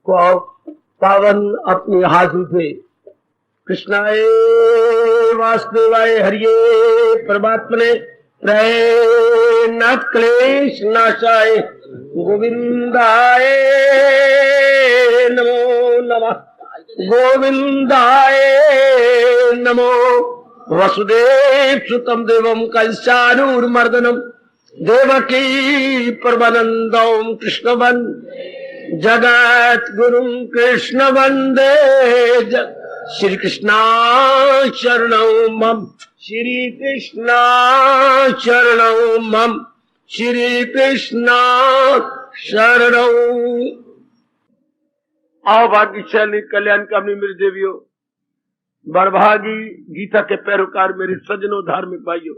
को पावन अपनी हाथों से कृष्णाय वासुदेवाय हरिये परमात्मने प्रणत क्लेश नाशाय गोविंदाय नमो नमः गोविंदाय नमो वसुदेव सुतम देवम कंसानूरमर्दनम देवकी परमानंदम कृष्ण जगत गुरु कृष्ण वंदे श्री कृष्णा शरणं मम श्री कृष्णा शरणं मम श्री कृष्णा शरणं। आओ भाग्यशाली कल्याण कामनी मेरी देवियों, बड़भागी गीता के पैरोकार मेरे सज्जनों धार्मिक भाइयों,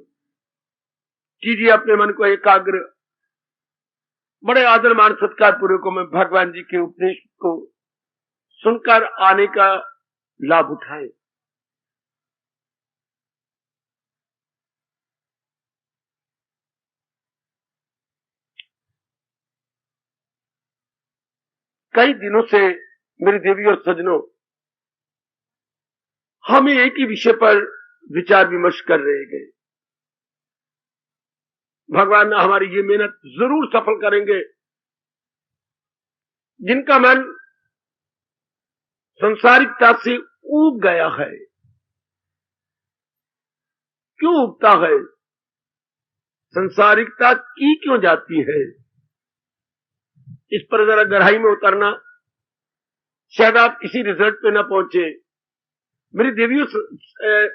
कीजिए अपने मन को एकाग्र। बड़े आदर मान सत्कार पूर्वक मैं भगवान जी के उपदेश को सुनकर आने का लाभ उठाए। कई दिनों से मेरी देवी और सज्जनों हम एक ही विषय पर विचार विमर्श कर रहे गए। भगवान हमारी ये मेहनत जरूर सफल करेंगे। जिनका मन संसारिकता से ऊब गया है, क्यों उबता है, संसारिकता की क्यों जाती है, इस पर जरा गहराई में उतरना, शायद आप किसी रिजल्ट पे न पहुंचे। मेरी देवियों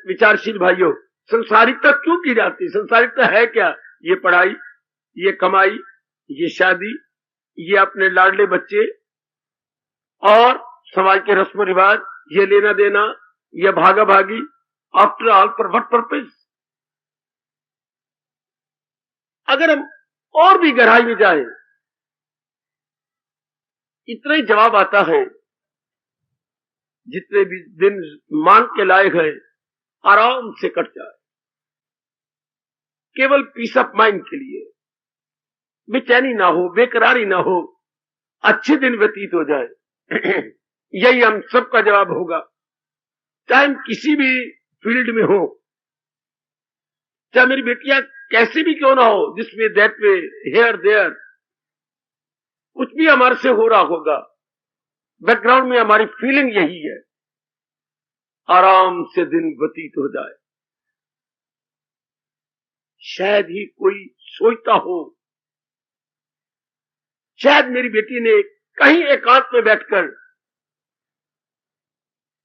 विचारशील भाइयों, संसारिकता क्यों की जाती? संसारिकता है क्या? ये पढ़ाई, ये कमाई, ये शादी, ये अपने लाडले बच्चे और समाज के रस्म रिवाज, ये लेना देना, ये भागा भागी। After all for what purpose? अगर हम और भी गहराई में जाएं, इतना ही जवाब आता है, जितने भी दिन मांग के लायक है आराम से कट जाए, केवल पीस ऑफ माइंड के लिए, बेचैनी ना हो, बेकरारी ना हो, अच्छे दिन व्यतीत हो जाए। यही हम सबका जवाब होगा, चाहे हम किसी भी फील्ड में हो, चाहे मेरी बेटियां कैसे भी क्यों ना हो, this way that way here there, कुछ भी हमारे से हो रहा होगा, बैकग्राउंड में हमारी फीलिंग यही है, आराम से दिन व्यतीत हो जाए। शायद ही कोई सोचता हो, शायद मेरी बेटी ने कहीं एकांत में बैठकर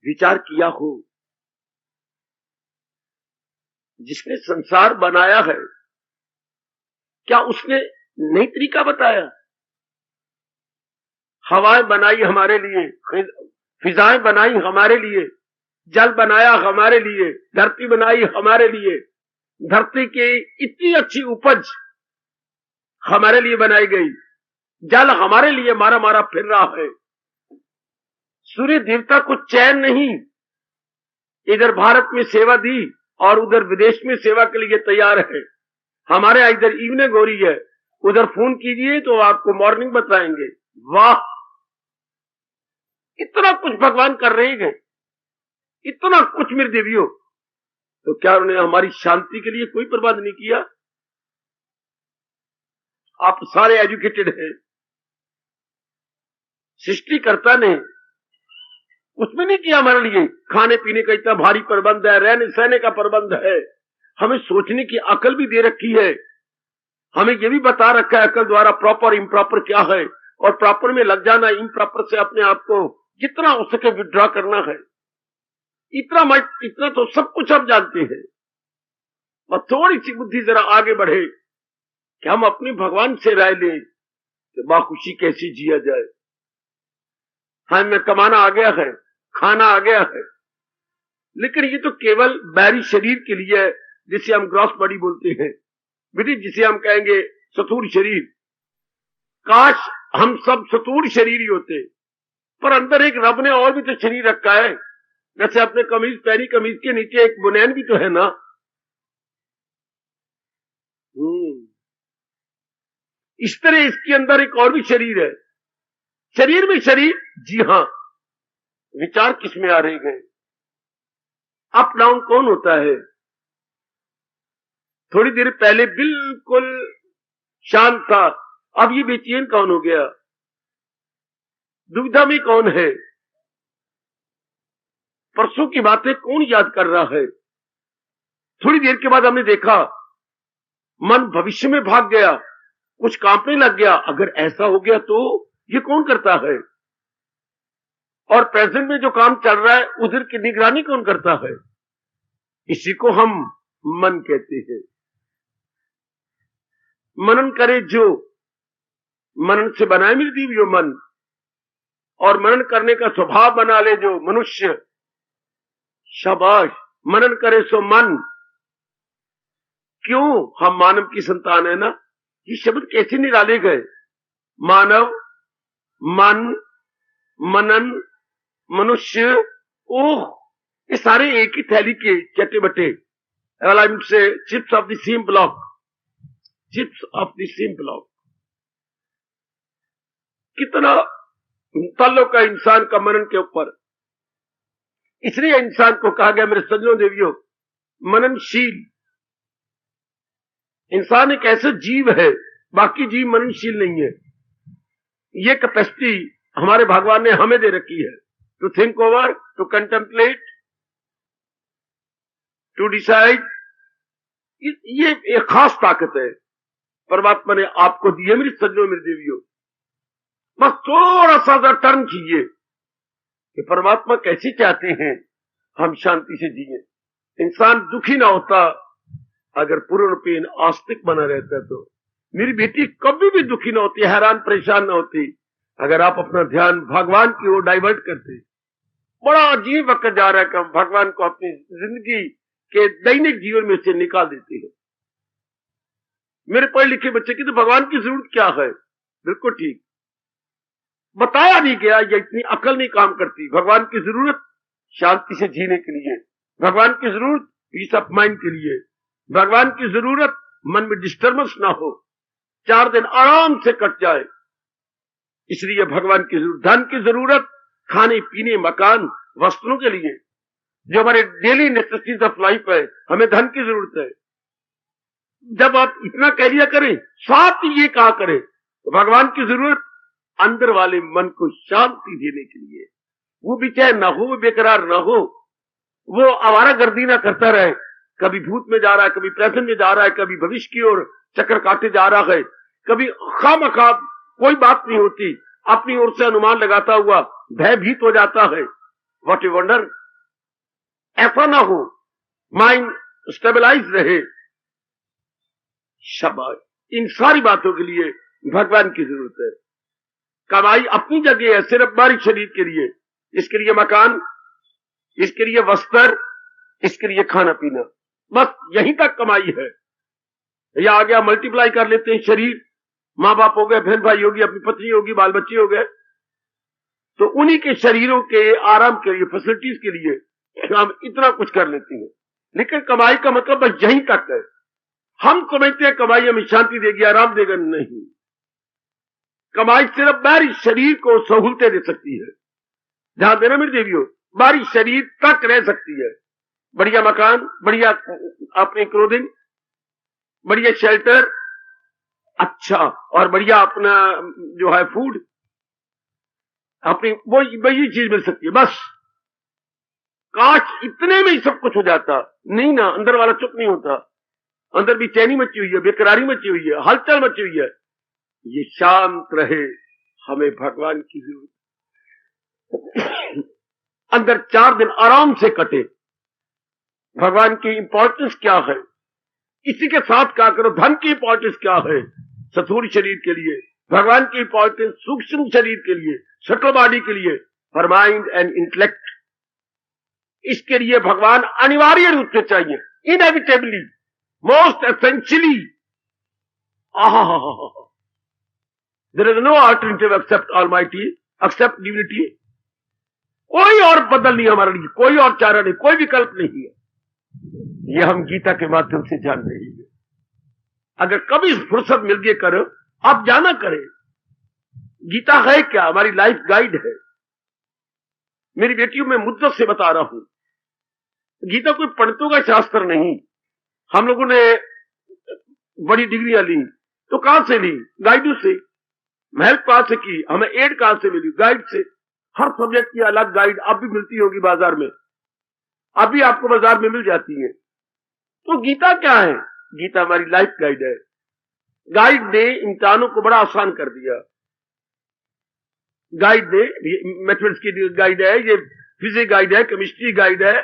विचार किया हो, जिसने संसार बनाया है, क्या उसने नई तरीका बताया? हवाएं बनाई हमारे लिए, फिजाएं बनाई हमारे लिए, जल बनाया हमारे लिए, धरती बनाई हमारे लिए, धरती की इतनी अच्छी उपज हमारे लिए बनाई गई, जल हमारे लिए मारा मारा फिर रहा है। सूर्य देवता को चैन नहीं, इधर भारत में सेवा दी और उधर विदेश में सेवा के लिए तैयार है। हमारे यहाँ इधर इवनिंग हो रही है, उधर फोन कीजिए तो आपको मॉर्निंग बताएंगे। वाह, इतना कुछ भगवान कर रहे हैं, इतना कुछ मेरी देवियों, तो क्या उन्होंने हमारी शांति के लिए कोई प्रबंध नहीं किया? आप सारे एजुकेटेड हैं, सृष्टिकर्ता ने उसमें नहीं किया हमारे लिए? खाने पीने का इतना भारी प्रबंध है, रहने सहने का प्रबंध है, हमें सोचने की अकल भी दे रखी है, हमें यह भी बता रखा है अकल द्वारा प्रॉपर इम्प्रॉपर क्या है, और प्रॉपर में लग जाना, इम्प्रॉपर से अपने आप को जितना हो सके विड्रॉ करना है। इतना तो सब कुछ हम जानते हैं, और थोड़ी सी बुद्धि जरा आगे बढ़े कि हम अपने भगवान से राय लें कि बाखुशी कैसे जिया जाए। हाँ, में कमाना आ गया है, खाना आ गया है, लेकिन ये तो केवल बाहरी शरीर के लिए है, जिसे हम ग्रॉस बॉडी बोलते हैं, बेटी, जिसे हम कहेंगे स्थूल शरीर। काश हम सब स्थूल शरीर ही होते, पर अंदर एक रब ने और भी तो शरीर रखा है। जैसे अपने कमीज पहनी, कमीज के नीचे एक बुनैन भी तो है ना। इस तरह इसके अंदर एक और भी शरीर है। शरीर में शरीर, जी हां, विचार किस में आ रहे गए? अप डाउन कौन होता है? थोड़ी देर पहले बिल्कुल शांत था, अब ये बेचैन कौन हो गया? दुविधा में कौन है? परसों की बातें कौन याद कर रहा है? थोड़ी देर के बाद हमने देखा मन भविष्य में भाग गया, कुछ कांपने लग गया। अगर ऐसा हो गया तो ये कौन करता है? और प्रेजेंट में जो काम चल रहा है उधर की निगरानी कौन करता है? इसी को हम मन कहते हैं। मनन करे जो, मनन से बनाए मेरी दीवियों मन, और मनन करने का स्वभाव बना ले जो मनुष्य, शाबाश। मनन करे सो मन। क्यों? हम मानव की संतान है ना। ये शब्द कैसे निकाले गए? मानव, मन, मनन, मनुष्य, ओह, ये सारे एक ही थैली के चटे बटे, से chips of the same block, chips of the same block. कितना ताल्लुक का इंसान का मनन के ऊपर। इसलिए इंसान को कहा गया मेरे सज्जनों देवियों, मननशील। इंसान एक ऐसा जीव है, बाकी जीव मननशील नहीं है। ये कैपेसिटी हमारे भगवान ने हमें दे रखी है, to think over, to contemplate, to decide. ये एक खास ताकत है परमात्मा ने आपको दी है मेरी सज्जनों मेरी देवियों। बस थोड़ा सा टर्न कीजिए कि परमात्मा कैसे चाहते हैं हम शांति से जिए। इंसान दुखी ना होता अगर पूर्ण रूपेण आस्तिक बना रहता। तो मेरी बेटी कभी भी दुखी ना होती, हैरान परेशान ना होती अगर आप अपना ध्यान भगवान की ओर डाइवर्ट करते। बड़ा अजीब वक्त जा रहा है कि हम भगवान को अपनी जिंदगी के दैनिक जीवन में से निकाल देते हैं। मेरे पढ़े लिखे बच्चे की तो भगवान की जरूरत क्या है? बिल्कुल ठीक, बताया नहीं गया, या इतनी अकल नहीं काम करती। भगवान की जरूरत शांति से जीने के लिए, भगवान की जरूरत पीस ऑफ माइंड के लिए, भगवान की जरूरत मन में डिस्टर्बेंस ना हो, 4 दिन आराम से कट जाए। इसलिए भगवान की जरूरत, धन की जरूरत खाने पीने मकान वस्त्रों के लिए, जो हमारे डेली नेसेसिटीज ऑफ लाइफ है, हमें धन की जरूरत है। जब आप इतना कह लिया करें, साथ ये कहा करें तो भगवान की जरूरत अंदर वाले मन को शांति देने के लिए, वो बेचैन ना हो, वो बेकरार ना हो, वो आवारागर्दी ना करता रहे, कभी भूत में जा रहा है, कभी प्रेजेंट में जा रहा है, कभी भविष्य की ओर चक्कर काटे जा रहा है, कभी खामखा कोई बात नहीं होती, अपनी ओर से अनुमान लगाता हुआ भयभीत हो जाता है। What a wonder! ऐसा ना हो, माइंड स्टेबलाइज रहे। शाबाश! इन सारी बातों के लिए भगवान की जरूरत है। कमाई अपनी जगह है, सिर्फ हमारी शरीर के लिए, इसके लिए मकान, इसके लिए वस्त्र, इसके लिए खाना पीना, बस यहीं तक कमाई है। या आ गया मल्टीप्लाई कर लेते हैं शरीर, मां बाप हो गए, बहन भाई होगी, अपनी पत्नी होगी, बाल बच्चे हो गए, तो उन्हीं के शरीरों के आराम के लिए, फैसिलिटीज के लिए हम इतना कुछ कर लेते हैं। लेकिन कमाई का मतलब बस यहीं तक है। हम समझते हैं कमाई हमें शांति देगी, आराम देगा, नहीं। कमाई सिर्फ बाहरी शरीर को सहूलतें दे सकती है। ध्यान देना मेरी देवियों, बाहरी शरीर तक रह सकती है। बढ़िया मकान, बढ़िया अपनी क्लोथिंग, बढ़िया शेल्टर, अच्छा और बढ़िया अपना जो है फूड, अपनी वो वही चीज मिल सकती है। बस काश इतने में ही सब कुछ हो जाता। नहीं ना, अंदर वाला चुप नहीं होता, अंदर भी चैनी मची हुई है, बेकरारी मची हुई है, हलचल मची हुई है। ये शांत रहे, हमें भगवान की जरूरत। अंदर 4 दिन आराम से कटे। भगवान की इंपॉर्टेंस क्या है, इसी के साथ क्या करो। धन की इंपॉर्टेंस क्या है स्थूल शरीर के लिए, भगवान की इंपॉर्टेंस सूक्ष्म शरीर के लिए, सटल बॉडी के लिए, फॉर माइंड एंड इंटेलेक्ट। इसके लिए भगवान अनिवार्य रूप से चाहिए, inevitably, most essentially. There is no alternative except Almighty, except divinity. कोई और बदल नहीं हमारे लिए, कोई और चारा नहीं, कोई विकल्प नहीं है। ये हम गीता के माध्यम से जान रहे हैं। अगर कभी फुर्सत मिल गई करो, आप जाना करें। गीता है क्या? हमारी लाइफ गाइड है। मेरी बेटियों में मुद्दत से बता रहा हूं, गीता कोई पंडितों का शास्त्र नहीं। हम लोगों ने बड़ी डिग्रियां ली तो कहां से ली? गाइडों से। हेल्प कहां से की? हमें एड कहां से मिली? गाइड से। हर सब्जेक्ट की अलग गाइड अब भी मिलती होगी बाजार में, अभी आपको बाजार में मिल जाती है। तो गीता क्या है? गीता हमारी लाइफ गाइड है। गाइड ने इम्तिहानों को बड़ा आसान कर दिया। गाइड ने मैथमेटिक्स की गाइड है, ये फिजिक्स गाइड है, केमिस्ट्री गाइड है,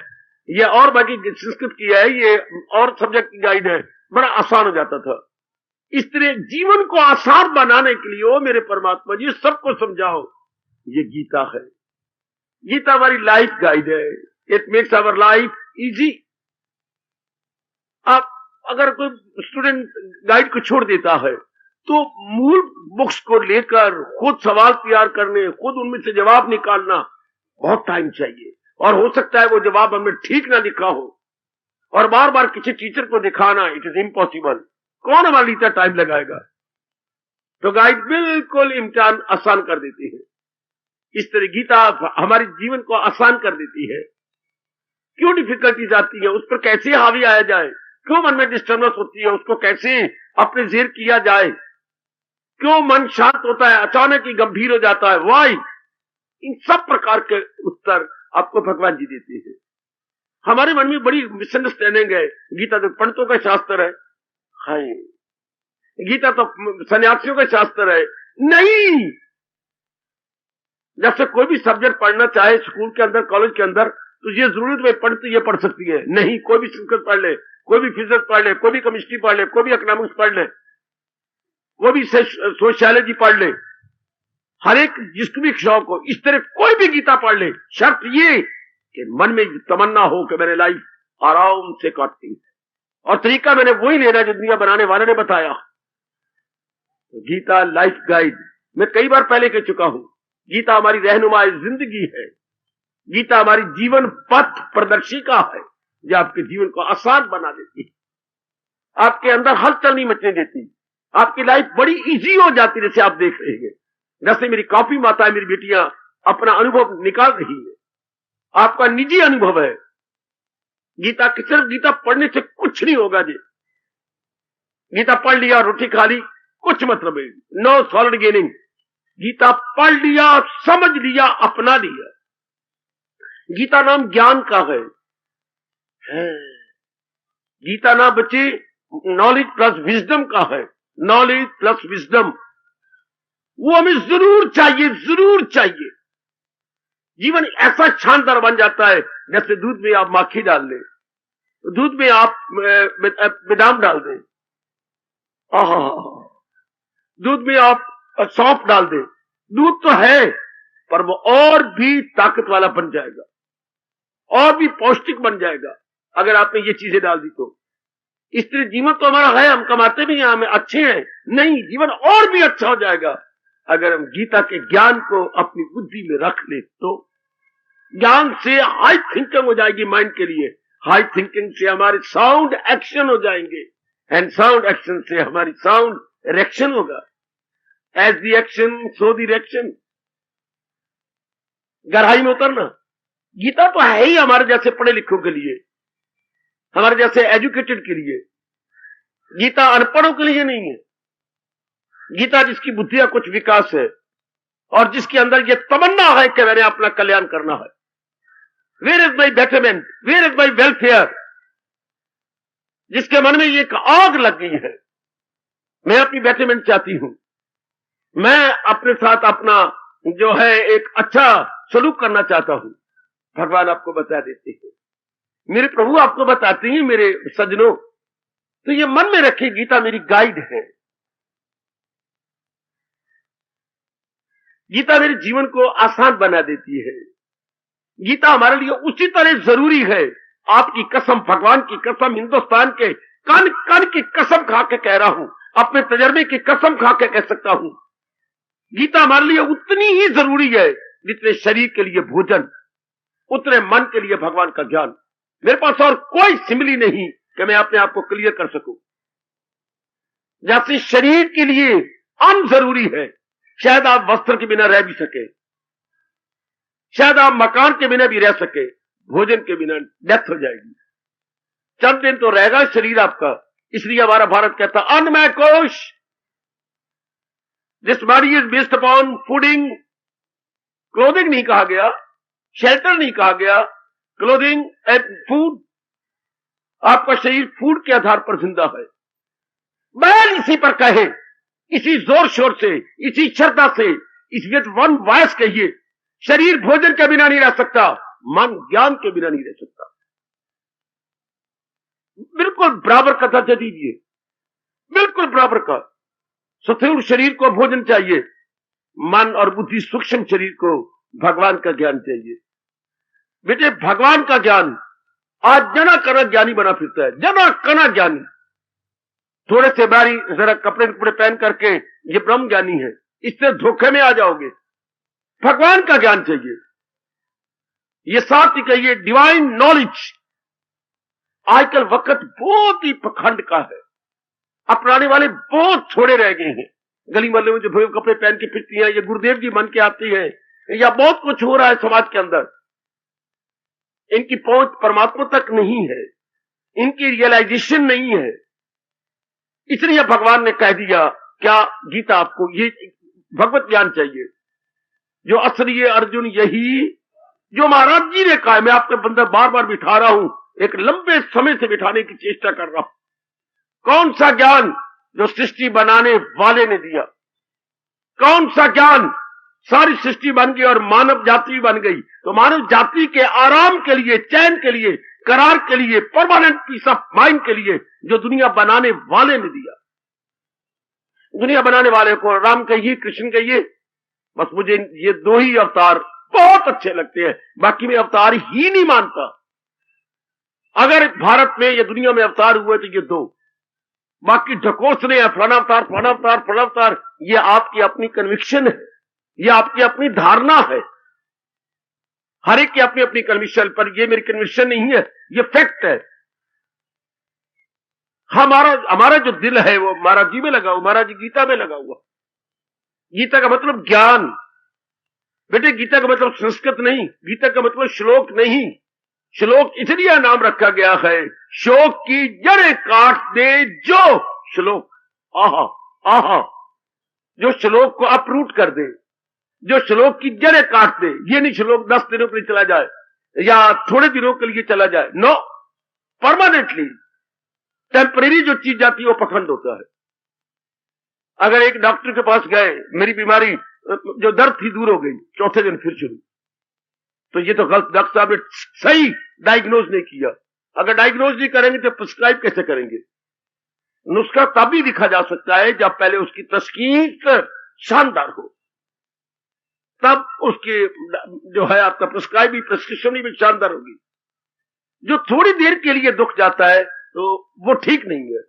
ये और बाकी संस्कृत की है, ये और सब्जेक्ट की गाइड है। बड़ा आसान हो जाता था। इस तरह जीवन को आसान बनाने के लिए ओ मेरे परमात्मा जी सबको समझाओ, ये गीता है। गीता हमारी लाइफ गाइड है। It makes our life easy. आप अगर कोई स्टूडेंट गाइड को छोड़ देता है तो मूल बुक्स को लेकर खुद सवाल तैयार करने, खुद उनमें से जवाब निकालना बहुत टाइम चाहिए, और हो सकता है वो जवाब हमने ठीक ना लिखा हो, और बार बार किसी टीचर को दिखाना इट इज इम्पॉसिबल। कौन हमारा इतना टाइम लगाएगा? तो गाइड बिल्कुल इम्तिहान आसान कर देती है। इस तरह गीता हमारे जीवन को आसान कर देती है। क्यों डिफिकल्टीज आती है, उस पर कैसे हावी आया जाए, क्यों मन में डिस्टर्बेंस होती है, उसको कैसे अपने जेर किया जाए, क्यों मन शांत होता है, अचानक ही गंभीर हो जाता है, वाई, इन सब प्रकार के उत्तर आपको भगवान जी देते हैं। हमारे मन में बड़ी मिसअंडरस्टैंडिंग है, गीता तो पंडितों का शास्त्र है, हाय गीता तो सन्यासियों का शास्त्र है। नहीं, जैसे कोई भी सब्जेक्ट पढ़ना चाहे स्कूल के अंदर, कॉलेज के अंदर, तो ये जरूरत में पंडित ये पढ़ सकती है नहीं। कोई भी संस्कृत पढ़ ले, कोई भी फिजिक्स पढ़ ले, कोई भी केमिस्ट्री पढ़ ले, कोई भी इकोनॉमिक्स पढ़ ले, कोई भी सोशियोलॉजी पढ़ ले, हर एक जिसको भी शौक हो, इस तरह कोई भी गीता पढ़ ले। शर्त ये कि मन में तमन्ना हो कि मैंने लाइफ आराम से काटती है, और तरीका मैंने वही लेना जो दुनिया बनाने वाले ने बताया। तो गीता लाइफ गाइड, मैं कई बार पहले कह चुका हूं, गीता हमारी रहनुमाई जिंदगी है। गीता हमारी जीवन पथ प्रदर्शिका है, जो आपके जीवन को आसान बना देती है, आपके अंदर हलचल नहीं मचने देती, आपकी लाइफ बड़ी इजी हो जाती है। जैसे आप देख रहे हैं, जैसे मेरी काफी माताएं, मेरी बेटियां अपना अनुभव निकाल रही है, आपका निजी अनुभव है। गीता की सिर्फ गीता पढ़ने से कुछ नहीं होगा जी। गीता पढ़ लिया, रोटी खा ली, कुछ मतलब है, नो सॉलिड गेनिंग। गीता पढ़ लिया, समझ लिया, अपना लिया। गीता नाम ज्ञान का है। गीता नाम बच्चे नॉलेज प्लस विजडम का है। नॉलेज प्लस विजडम, वो हमें जरूर चाहिए, जरूर चाहिए। जीवन ऐसा शानदार बन जाता है, जैसे दूध में आप माखी डाल दें, दूध में आप बादाम डाल दें, दूध में आप सौंफ डाल दें, दूध तो है पर वो और भी ताकत वाला बन जाएगा, और भी पौष्टिक बन जाएगा अगर आपने ये चीजें डाल दी तो। इस तरह जीवन तो हमारा है, हम कमाते भी हैं, हम अच्छे हैं, नहीं, जीवन और भी अच्छा हो जाएगा अगर हम गीता के ज्ञान को अपनी बुद्धि में रख ले तो। ज्ञान से हाई थिंकिंग हो जाएगी माइंड के लिए, हाई थिंकिंग से हमारे साउंड एक्शन हो जाएंगे, एंड साउंड एक्शन से हमारी साउंड रिएक्शन होगा। As the action so the reaction. गहराई में उतरना, गीता तो है ही हमारे जैसे पढ़े लिखों के लिए, हमारे जैसे एजुकेटेड के लिए। गीता अनपढ़ों के लिए नहीं है। गीता जिसकी बुद्धि का कुछ विकास है और जिसके अंदर यह तमन्ना है कि मैंने अपना कल्याण करना है, where is my betterment, where is my welfare, जिसके मन में एक आग लग गई है, मैं अपनी बेटरमेंट चाहती हूं, मैं अपने साथ अपना जो है एक अच्छा सलूक करना चाहता हूं। भगवान आपको बता देते हैं, मेरे प्रभु आपको बताते हैं, मेरे सज्जनों, तो ये मन में रखिए, गीता मेरी गाइड है। गीता मेरे जीवन को आसान बना देती है। गीता हमारे लिए उसी तरह जरूरी है। आपकी कसम, भगवान की कसम, हिंदुस्तान के कण कण की कसम खा के कह रहा हूं, अपने तजर्बे की कसम खा के कह सकता हूं, गीता हमारे लिए उतनी ही जरूरी है जितने शरीर के लिए भोजन, उतने मन के लिए भगवान का ज्ञान। मेरे पास और कोई सिमिली नहीं कि मैं अपने आप को क्लियर कर सकूं। जैसे शरीर के लिए अन्न जरूरी है, शायद आप वस्त्र के बिना रह भी सके, शायद आप मकान के बिना भी रह सके, भोजन के बिना डेथ हो जाएगी। चंद दिन तो रहेगा शरीर आपका। इसलिए हमारा भारत कहता अन्नमय कोश, this body is based upon fooding. Clothing नहीं कहा गया, शेल्टर नहीं कहा गया, क्लोथिंग एंड फूड। आपका शरीर फूड के आधार पर जिंदा है। बैल इसी पर कहे, इसी जोर शोर से, इसी श्रद्धा से, इस विद वन वॉइस कहिए, शरीर भोजन के बिना नहीं रह सकता, मन ज्ञान के बिना नहीं रह सकता। बिल्कुल बराबर का दर्जा दीजिए, बिल्कुल बराबर का। स्थूल शरीर को भोजन चाहिए, मन और बुद्धि सूक्ष्म शरीर को भगवान का ज्ञान चाहिए। बेटे भगवान का ज्ञान आज जना कना ज्ञानी बना फिरता है, जना कना ज्ञानी। थोड़े से बारी जरा कपड़े कपड़े पहन करके ये ब्रह्म ज्ञानी है, इससे धोखे में आ जाओगे। भगवान का ज्ञान चाहिए, ये साथ ही कहिए डिवाइन नॉलेज। आजकल वक्त बहुत ही पखंड का है, अपनाने वाले बहुत छोड़े रह गए हैं। गली मोहल्ले में जो भव्य कपड़े पहन के फिरती हैं, ये गुरुदेव जी बन के आती है, या बहुत कुछ हो रहा है समाज के अंदर। इनकी पहुंच परमात्मा तक नहीं है, इनकी रियलाइजेशन नहीं है। इसलिए भगवान ने कह दिया क्या गीता आपको ये भगवत ज्ञान चाहिए, जो असली अर्जुन यही जो महाराज जी ने कहा। मैं आपके अंदर बार बार बिठा रहा हूं, एक लंबे समय से बिठाने की चेष्टा कर रहा हूं। कौन सा ज्ञान जो सृष्टि बनाने वाले ने दिया, कौन सा ज्ञान सारी सृष्टि बन गई और मानव जाति बन गई, तो मानव जाति के आराम के लिए, चैन के लिए, करार के लिए, परमानेंट पीस ऑफ माइंड के लिए जो दुनिया बनाने वाले ने दिया। दुनिया बनाने वाले को राम कहिए, कृष्ण कहिए, बस मुझे ये दो ही अवतार बहुत अच्छे लगते हैं, बाकी मैं अवतार ही नहीं मानता। अगर भारत में या दुनिया में अवतार हुए तो ये दो, बाकी ढकोसले हैं, फलाना अवतार, फलाना अवतार, फलाना अवतार। ये आपकी अपनी कन्विक्शन है, ये आपकी अपनी धारणा है। हर एक की अपनी अपनी कन्विक्शन, पर ये मेरी कन्विक्शन नहीं है, ये फैक्ट है। हमारा जो दिल है वो महाराज जी में लगा हुआ, महाराज जी गीता में लगा हुआ। गीता का मतलब ज्ञान। बेटे गीता का मतलब संस्कृत नहीं, गीता का मतलब श्लोक नहीं। श्लोक इसलिए नाम रखा गया है, शोक की जड़ें काट दे जो श्लोक। आहा आहा, जो श्लोक को अपरूट कर दे, जो श्लोक की जड़ें काट दे। ये नहीं श्लोक 10 दिनों के लिए चला जाए या थोड़े दिनों के लिए चला जाए, नो, परमानेंटली। टेम्परेरी जो चीज जाती है वो पखंड होता है। अगर एक डॉक्टर के पास गए, मेरी बीमारी जो दर्द थी दूर हो गई, चौथे दिन फिर शुरू, तो ये तो गलत, डॉक्टर साहब ने सही डायग्नोज नहीं किया। अगर डायग्नोज नहीं करेंगे तो प्रिस्क्राइब कैसे करेंगे? नुस्खा तब भी लिखा जा सकता है जब पहले उसकी तस्कीक शानदार हो, तब उसकी जो है आपका प्रिस्क्राइब भी, प्रिस्क्रिप्शन भी शानदार होगी। जो थोड़ी देर के लिए दुख जाता है तो वो ठीक नहीं है।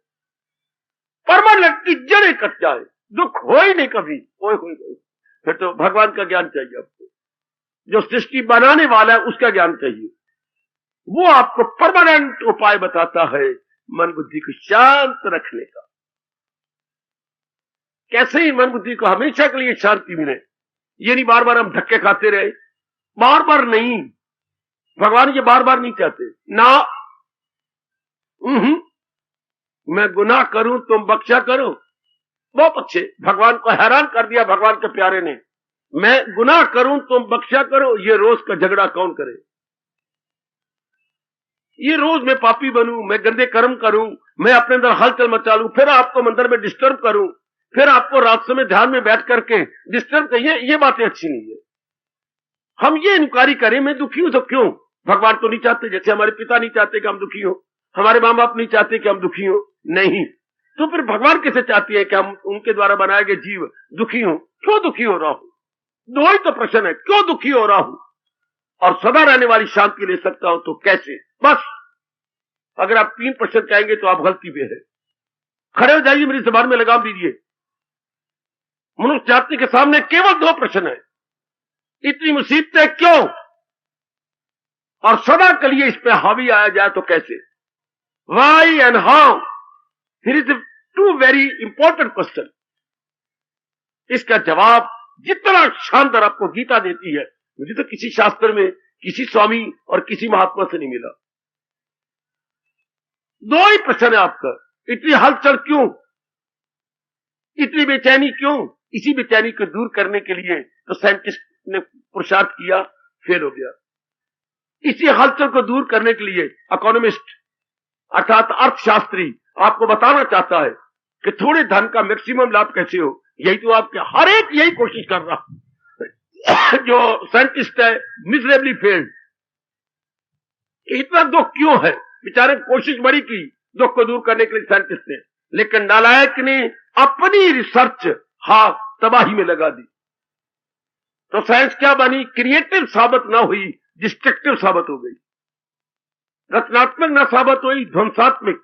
परमानेंट की जड़ें कट जाए, दुख हो ही नहीं कभी, ओए फिर तो भगवान का ज्ञान चाहिए आपको। जो सृष्टि बनाने वाला है उसका ज्ञान चाहिए, वो आपको परमानेंट उपाय बताता है मन बुद्धि को शांत रखने का। कैसे ही मन बुद्धि को हमेशा के लिए शांति मिले, ये नहीं बार बार हम धक्के खाते रहे, बार बार नहीं। भगवान ये बार बार नहीं चाहते ना। मैं गुनाह करूं तुम बख्शा करो, बहुत अच्छे, भगवान को हैरान कर दिया भगवान के प्यारे ने। मैं गुनाह करूं तुम बख्शा करो, ये रोज का झगड़ा कौन करे? ये रोज मैं पापी बनूं, मैं गंदे कर्म करूं, मैं अपने अंदर हलचल मचा लूं, फिर आपको मंदिर में डिस्टर्ब करूं, फिर आपको रात समय ध्यान में बैठ करके डिस्टर्ब करिए, ये बातें अच्छी नहीं है। हम ये इंक्वायरी करें मैं दुखी हूं तो क्यों? भगवान तो नहीं चाहते, जैसे हमारे पिता नहीं चाहते कि हम दुखी हो, हमारे माँ बाप नहीं चाहते कि हम दुखी हो, नहीं, तो फिर भगवान कैसे चाहती है कि हम उनके द्वारा बनाए गए जीव दुखी हो? क्यों दुखी हो रहा हूं? दो ही तो प्रश्न है, क्यों दुखी हो रहा हूं और सदा रहने वाली शांति ले सकता हूं तो कैसे? बस अगर आप 3 प्रश्न कहेंगे तो आप गलती पे है। खड़े हो जाइए, मेरी जुबान में लगाम दीजिए। मनुष्य जाति के सामने केवल 2 प्रश्न है, इतनी मुसीबतें क्यों और सदा के लिए इस पे हावी आया जाए तो कैसे? Why and how, here is 2 very important question. इसका जवाब जितना शानदार आपको गीता देती है मुझे तो किसी शास्त्र में किसी स्वामी और किसी महात्मा से नहीं मिला। दो ही प्रश्न है आपका, इतनी हलचल क्यों, इतनी बेचैनी क्यों? इसी बेचैनी को दूर करने के लिए तो साइंटिस्ट ने पुरुषार्थ किया, फेल हो गया। इसी हलचल को दूर करने के लिए इकोनॉमिस्ट अर्थात अर्थशास्त्री आपको बताना चाहता है कि थोड़े धन का मैक्सिमम लाभ कैसे हो। यही तो आपके हर एक यही कोशिश कर रहा जो साइंटिस्ट है, मिजरेबली फेल्ड। इतना दुख क्यों है? बेचारे कोशिश बड़ी की दुख को दूर करने के लिए साइंटिस्ट ने, लेकिन नालायक ने अपनी रिसर्च तबाही में लगा दी। तो साइंस क्या बनी? क्रिएटिव साबित ना हुई, डिस्ट्रक्टिव साबित हो गई। रचनात्मक ना साबित हुई, ध्वंसात्मक।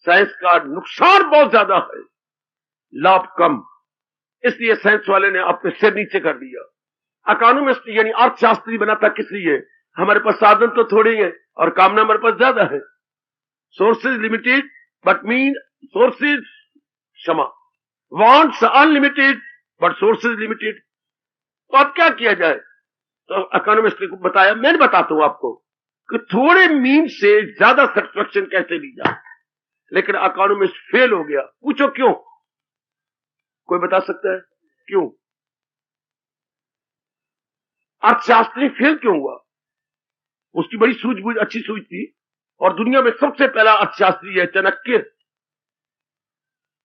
साइंस का नुकसान बहुत ज्यादा है, लाभ कम। इसलिए साइंस वाले ने अपने सिर नीचे कर दिया। इकोनॉमिस्ट यानी अर्थशास्त्री बना था किस लिए? हमारे पास साधन तो थोड़े हैं और कामना हमारे पास ज्यादा है। Sources limited but mean sources क्षमा, wants unlimited but sources limited. तो अब क्या किया जाए? तो इकोनॉमिस्ट को बताया, मैं बताता हूं आपको कि थोड़े मीन से ज्यादा सेटिस्फेक्शन कैसे ली जाए। लेकिन इकोनॉमिस्ट फेल हो गया। पूछो क्यों? कोई बता सकता है क्यों? अर्थशास्त्री फेल क्यों हुआ? उसकी बड़ी सूझबूझ, अच्छी सूझ थी। और दुनिया में सबसे पहला अर्थशास्त्री है चाणक्य।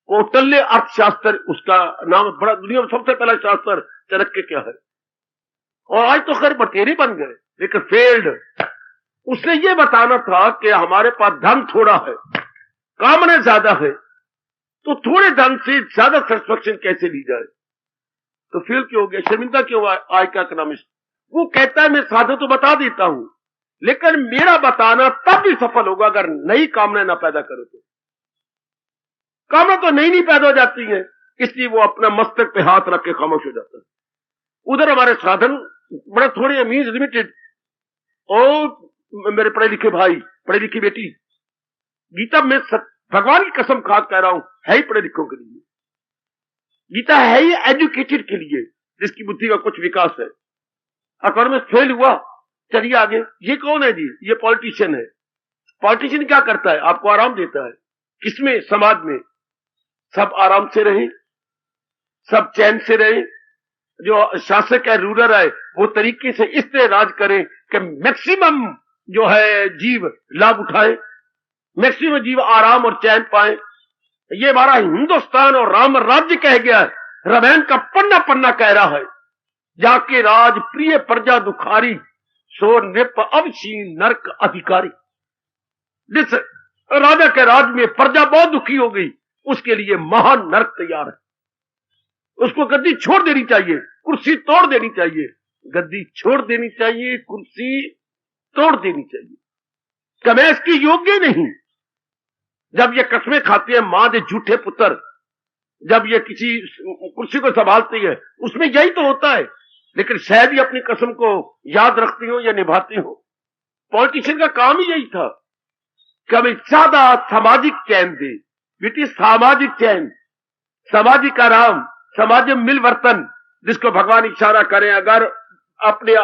कौटिल्य अर्थशास्त्र उसका नाम। बड़ा दुनिया में सबसे पहला शास्त्र चाणक्य क्या है। और आज तो खैर बटेरे बन गए, लेकिन फेल्ड। उसने ये बताना था कि हमारे पास धन थोड़ा है, कामना ज्यादा है, तो थोड़े धन से ज्यादा सेटिस्फेक्शन कैसे ली जाए। तो फेल क्यों हो गया? शर्मिंदा क्यों हुआ आज का इकोनॉमिस्ट? वो कहता है मैं साधन तो बता देता हूं, लेकिन मेरा बताना तब भी सफल होगा अगर नई कामना ना पैदा करो। तो कामना तो नई पैदा हो जाती है, इसलिए वो अपना मस्तक पे हाथ रख के खामोश हो जाता है। उधर हमारे साधन बड़े थोड़े, मीन्स लिमिटेड। और मेरे पढ़े लिखे भाई, पढ़े लिखी बेटी, गीता में भगवान की कसम खा कह रहा हूं, है ही पढ़े लिखों के लिए। गीता है ही एजुकेटेड के लिए, जिसकी बुद्धि का कुछ विकास है। इकोनॉमिस्ट फेल हुआ, चलिए आगे। ये कौन है जी? ये पॉलिटिशियन है। पॉलिटिशियन क्या करता है? आपको आराम देता है। किसमें? समाज में। सब आराम से रहे, सब चैन से रहे। जो शासक है, रूलर है, वो तरीके से इस तरह राज करे कि मैक्सिमम जो है जीव लाभ उठाए, मैक्सिमम जीव आराम और चैन पाए। ये हमारा हिंदुस्तान और राम राज्य कह गया है। रामायण का पन्ना पन्ना कह रहा है, जाके राज प्रिय प्रजा दुखारी, सो नृप अवशीन नरक अधिकारी। जिस राजा के राज में प्रजा बहुत दुखी हो गई, उसके लिए महान नरक तैयार है। उसको गद्दी छोड़ देनी चाहिए, कुर्सी तोड़ देनी चाहिए। गद्दी छोड़ देनी चाहिए, कुर्सी तोड़ देनी चाहिए। क्या मैं इसकी योग्य नहीं? जब ये कस्में खाती है मां दे झूठे पुत्र, जब ये किसी कुर्सी को संभालती है, उसमें यही तो होता है। लेकिन शायद ही अपनी कसम को याद रखती हो या निभाती हो। पॉलिटिशियन का काम ही यही था कि हमें ज्यादा सामाजिक चैन दे। बेटी, सामाजिक चैन, सामाजिक आराम, समाज में मिलवर्तन, जिसको भगवान इशारा करें। अगर अपने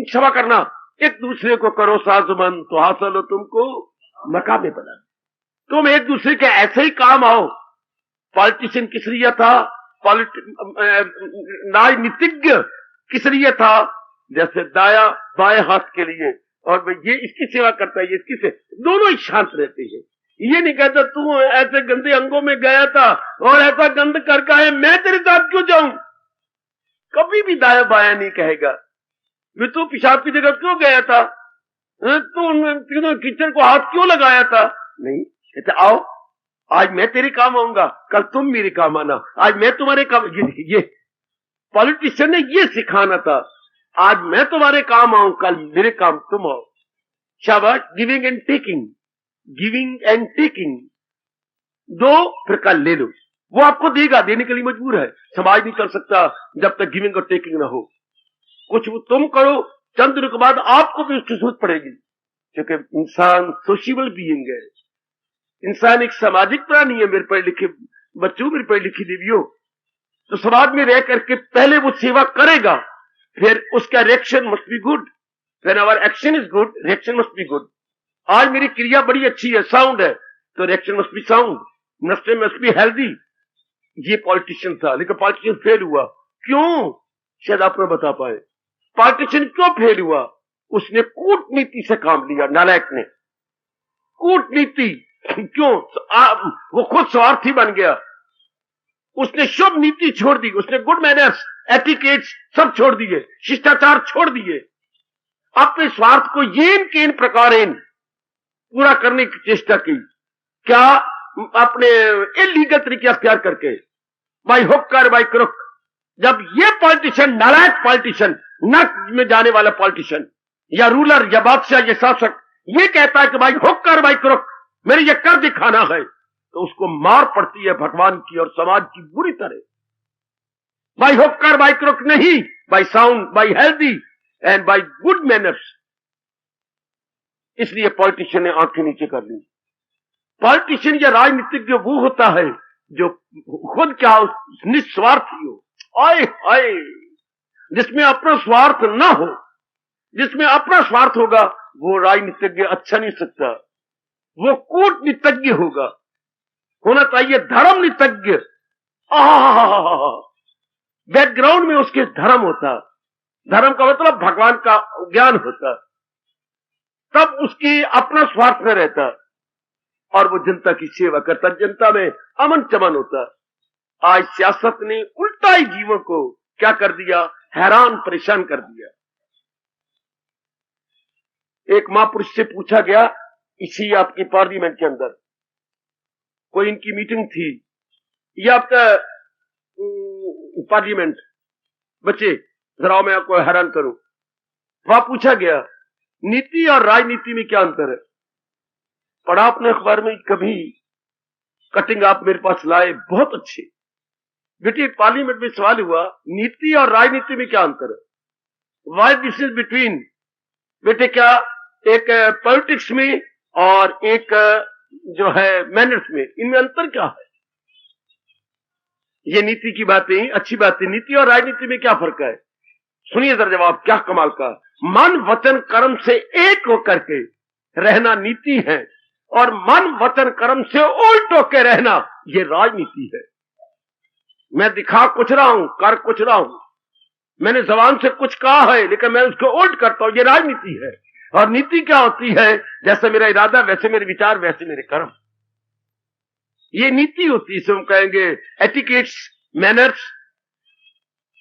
क्षमा करना, एक दूसरे को करो साजमन, तो हासिल हो तुमको मकामे बना। तुम एक दूसरे के ऐसे ही काम आओ। पॉलिटिशियन किस लिए था? राजनीतिज्ञ किस लिए था? जैसे दाया बाएं हाथ के लिए, और ये इसकी सेवा करता है, ये इसकी से, दोनों ही शांत रहते हैं। ये नहीं कहता तू ऐसे गंदे अंगों में गया था और ऐसा गंद करके आया, मैं तेरे साथ क्यों जाऊं। कभी भी दाया बाया नहीं कहेगा। तू पेशाब की जगह क्यों गया था, तू किचन को हाथ क्यों लगाया था, नहीं कहते आओ आज मैं तेरे काम आऊंगा, कल तुम मेरे काम आना, आज मैं तुम्हारे काम। ये पॉलिटिशियन ने ये सिखाना था, आज मैं तुम्हारे काम आऊं, कल मेरे काम तुम आओ। शाबाश। Giving and taking, giving and taking, दो फिर कल ले लो। वो आपको देगा, देने के लिए मजबूर है। समाज नहीं चल सकता जब तक गिविंग और टेकिंग ना हो। कुछ तुम करो, चंद दिनों के बाद आपको भी उसकी जरूरत पड़ेगी, क्योंकि इंसान सोशियल बीइंग है। इंसान एक सामाजिक प्राणी है। मेरे पढ़े लिखे बच्चों, मेरे पढ़ी लिखी देवियों, तो समाज में रह करके पहले वो सेवा करेगा, फिर उसका reaction must be good. When our action is good, reaction must be good. आज मेरी क्रिया बड़ी अच्छी है, साउंड है, तो reaction must be sound, must be healthy. ये पॉलिटिशियन था, लेकिन पॉलिटिशियन फेल हुआ। क्यों? शायद आप बता पाए पॉलिटिशियन क्यों फेल हुआ। उसने कूटनीति से काम लिया, नालायक ने कूटनीति। क्यों? वो खुद स्वार्थी बन गया। उसने शुभ नीति छोड़ दी, उसने गुड मैनर्स, एटिकेट्स सब छोड़ दिए, शिष्टाचार छोड़ दिए। अपने स्वार्थ को येन केन प्रकारेन पूरा करने की चेष्टा की। क्या? अपने इलीगल तरीके अख्तियार करके, बाई हुक और बाई क्रुक। जब ये पॉलिटिशियन, नालायक पॉलिटिशियन, नर्क में जाने वाला पॉलिटिशियन या रूलर या बादशाह या शासक ये कहता है कि भाई हुक और बाई क्रुक मेरे ये कर दिखाना है, तो उसको मार पड़ती है भगवान की और समाज की बुरी तरह। बाई हुक और बाई क्रुक नहीं, by sound, by healthy and by good manners. इसलिए पॉलिटिशियन ने आंखें नीचे कर ली। पॉलिटिशियन या राजनीतिज्ञ वो होता है जो खुद क्या निस्वार्थी हो, आए हाय, जिसमें अपना स्वार्थ ना हो। जिसमें अपना स्वार्थ होगा वो राजनीतिज्ञ अच्छा नहीं सकता, वो कूटनीतिज्ञ होगा। होना चाहिए धर्म नीतिज्ञ। बैकग्राउंड में उसके धर्म होता, धर्म का मतलब भगवान का ज्ञान होता, तब उसकी अपना स्वार्थ में रहता और वो जनता की सेवा करता, जनता में अमन चमन होता। आज सियासत ने उल्टा ही जीवों को क्या कर दिया, हैरान परेशान कर दिया। एक महापुरुष से पूछा गया, इसी आपकी पार्लियामेंट के अंदर कोई इनकी मीटिंग थी, ये आपका पार्लियामेंट, बच्चे जरा मैं आपको हैरान करूं। वहां पूछा गया नीति और राजनीति में क्या अंतर है। पढ़ा आपने अखबार में कभी? कटिंग आप मेरे पास लाए, बहुत अच्छे। बेटे पार्लियामेंट में सवाल हुआ नीति और राजनीति में क्या अंतर है, वाई दिस इज बिटवीन। बेटे क्या एक पॉलिटिक्स में और एक जो है मैनर्स में, इनमें अंतर क्या है? ये नीति की बातें अच्छी बातें, नीति और राजनीति में क्या फर्क है? सुनिए जरा जवाब, क्या कमाल का। मन वचन कर्म से एक होकर के रहना नीति है और मन वचन कर्म से उल्ट होकर रहना ये राजनीति है। मैं दिखा कुछ रहा हूं, कर कुछ रहा हूं, मैंने जबान से कुछ कहा है लेकिन मैं उसको उल्ट करता हूं, ये राजनीति है। और नीति क्या होती है? जैसे मेरा इरादा वैसे मेरे विचार वैसे मेरे कर्म, ये नीति होती है। इसे हम कहेंगे एटिकेट्स, मैनर्स।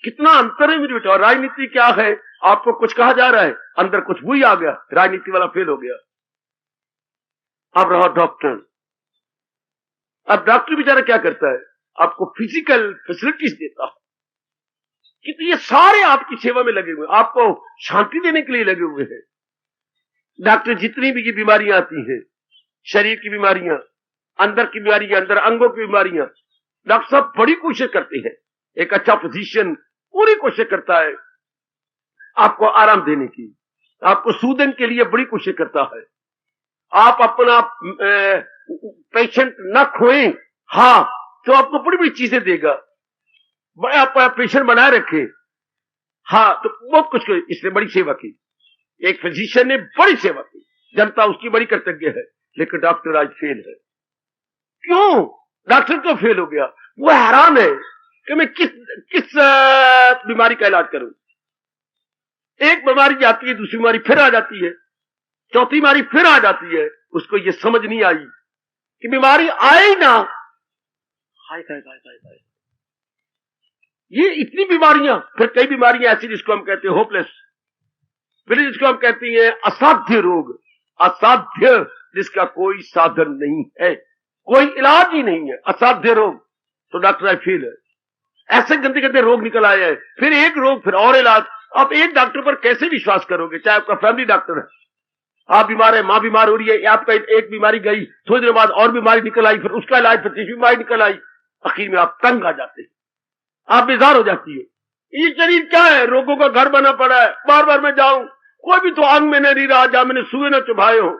कितना अंतर है मेरे बेटा। और राजनीति क्या है? आपको कुछ कहा जा रहा है, अंदर कुछ वही आ गया, राजनीति वाला फेल हो गया। अब रहा डॉक्टर। अब डॉक्टर बेचारा क्या करता है? आपको फिजिकल फैसिलिटीज देता है, कि ये सारे आपकी सेवा में लगे हुए, आपको शांति देने के लिए लगे हुए हैं। डॉक्टर जितनी भी ये बीमारियां आती हैं, शरीर की बीमारियां, अंदर की बीमारियां, अंदर अंगों की बीमारियां, डॉक्टर साहब बड़ी कोशिश करते हैं। एक अच्छा फिजिशियन पूरी कोशिश करता है आपको आराम देने की, आपको सूदन के लिए बड़ी कोशिश करता है। आप अपना पेशेंट न खोएं, हाँ, तो आपको बड़ी बड़ी चीजें देगा। आप पेशेंट बनाए रखे, हाँ, तो बहुत कुछ। इसने बड़ी सेवा की, एक फिजिशियन ने बड़ी सेवा की, जनता उसकी बड़ी कृतज्ञ है। लेकिन डॉक्टर आज फेल है। क्यों डॉक्टर क्यों फेल हो गया? वो हैरान है कि मैं किस बीमारी का इलाज करूं। एक बीमारी जाती है, दूसरी बीमारी फिर आ जाती है, चौथी बीमारी फिर आ जाती है। उसको ये समझ नहीं आई कि बीमारी आए ही ना, हाय हाय हाय हाय, ये इतनी बीमारियां। फिर कई बीमारियां ऐसी जिसको हम कहते हैं होपलेस, फिर जिसको हम कहते हैं असाध्य रोग, असाध्य जिसका कोई साधन नहीं है, कोई इलाज ही नहीं है, असाध्य रोग। तो डॉक्टर आज फेल है। ऐसे गंदे गंदे रोग निकल आए हैं, फिर एक रोग फिर और इलाज। आप एक डॉक्टर पर कैसे विश्वास करोगे? चाहे आपका फैमिली डॉक्टर है, आप बीमार है, मां बीमार हो रही है, आपका एक बीमारी गई, थोड़ी देर बाद और बीमारी निकल आई, फिर उसका इलाज, फिर तीसरी बीमारी निकल आई, आखिर में आप तंग आ जाते हैं, आप बेजार हो जाती है। ये शरीर क्या है? रोगों का घर बना पड़ा है। बार बार मैं जाऊं, कोई भी तो अंग में नहीं रहा जहां मैंने सुए न चुभाए हो।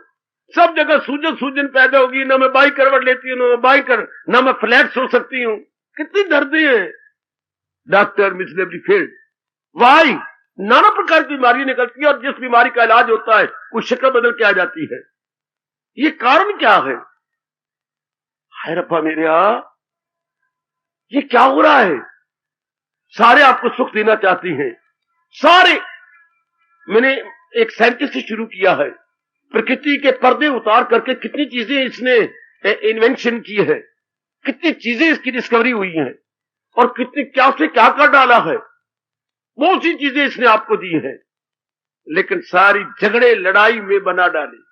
सब जगह सूजन पैदा होगी, ना मैं बाई करवट लेती हूँ, ना मैं बाई कर, ना मैं फ्लैट सो सकती हूँ। कितनी दर्दी है। Doctor miserably failed. वाई? नाना प्रकार की बीमारी निकलती है और जिस बीमारी का इलाज होता है वो शक्ल बदल के आ जाती है। ये कारण क्या है? हाय रब्बा मेरे ये क्या हो रहा है? सारे आपको सुख देना चाहती हैं, सारे। मैंने एक साइंटिस्ट से शुरू किया है, प्रकृति के पर्दे उतार करके कितनी चीजें इसने इन्वेंशन की है, कितनी चीजें इसकी डिस्कवरी हुई हैं और कितनी क्या से क्या कर डाला है, बहुत सी चीजें इसने आपको दी हैं, लेकिन सारी झगड़े लड़ाई में बना डाली,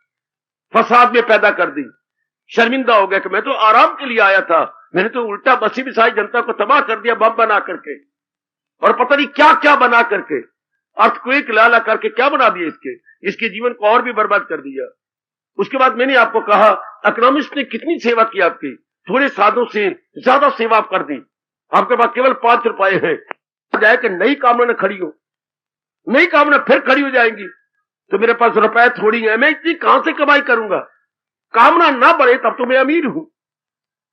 फसाद में पैदा कर दी। शर्मिंदा हो गया कि मैं तो आराम के लिए आया था, मैंने तो उल्टा बसी बिसाई जनता को तबाह कर दिया, बम बना करके और पता नहीं क्या क्या बना करके, अर्थक्वेक ला करके क्या बना दिया इसके जीवन को और भी बर्बाद कर दिया। उसके बाद मैंने आपको कहा इकोनॉमिस्ट ने कितनी सेवा की आपकी, थोड़े साधों से ज्यादा सेवा आप कर दी। आपके पास केवल 5 रुपए हैं, जाए कि नई कामना न खड़ी हो, नई कामना फिर खड़ी हो जाएंगी, तो मेरे पास रुपए थोड़ी है, मैं इतनी कहां से कमाई करूंगा? कामना ना बढ़े तब तो मैं अमीर हूं,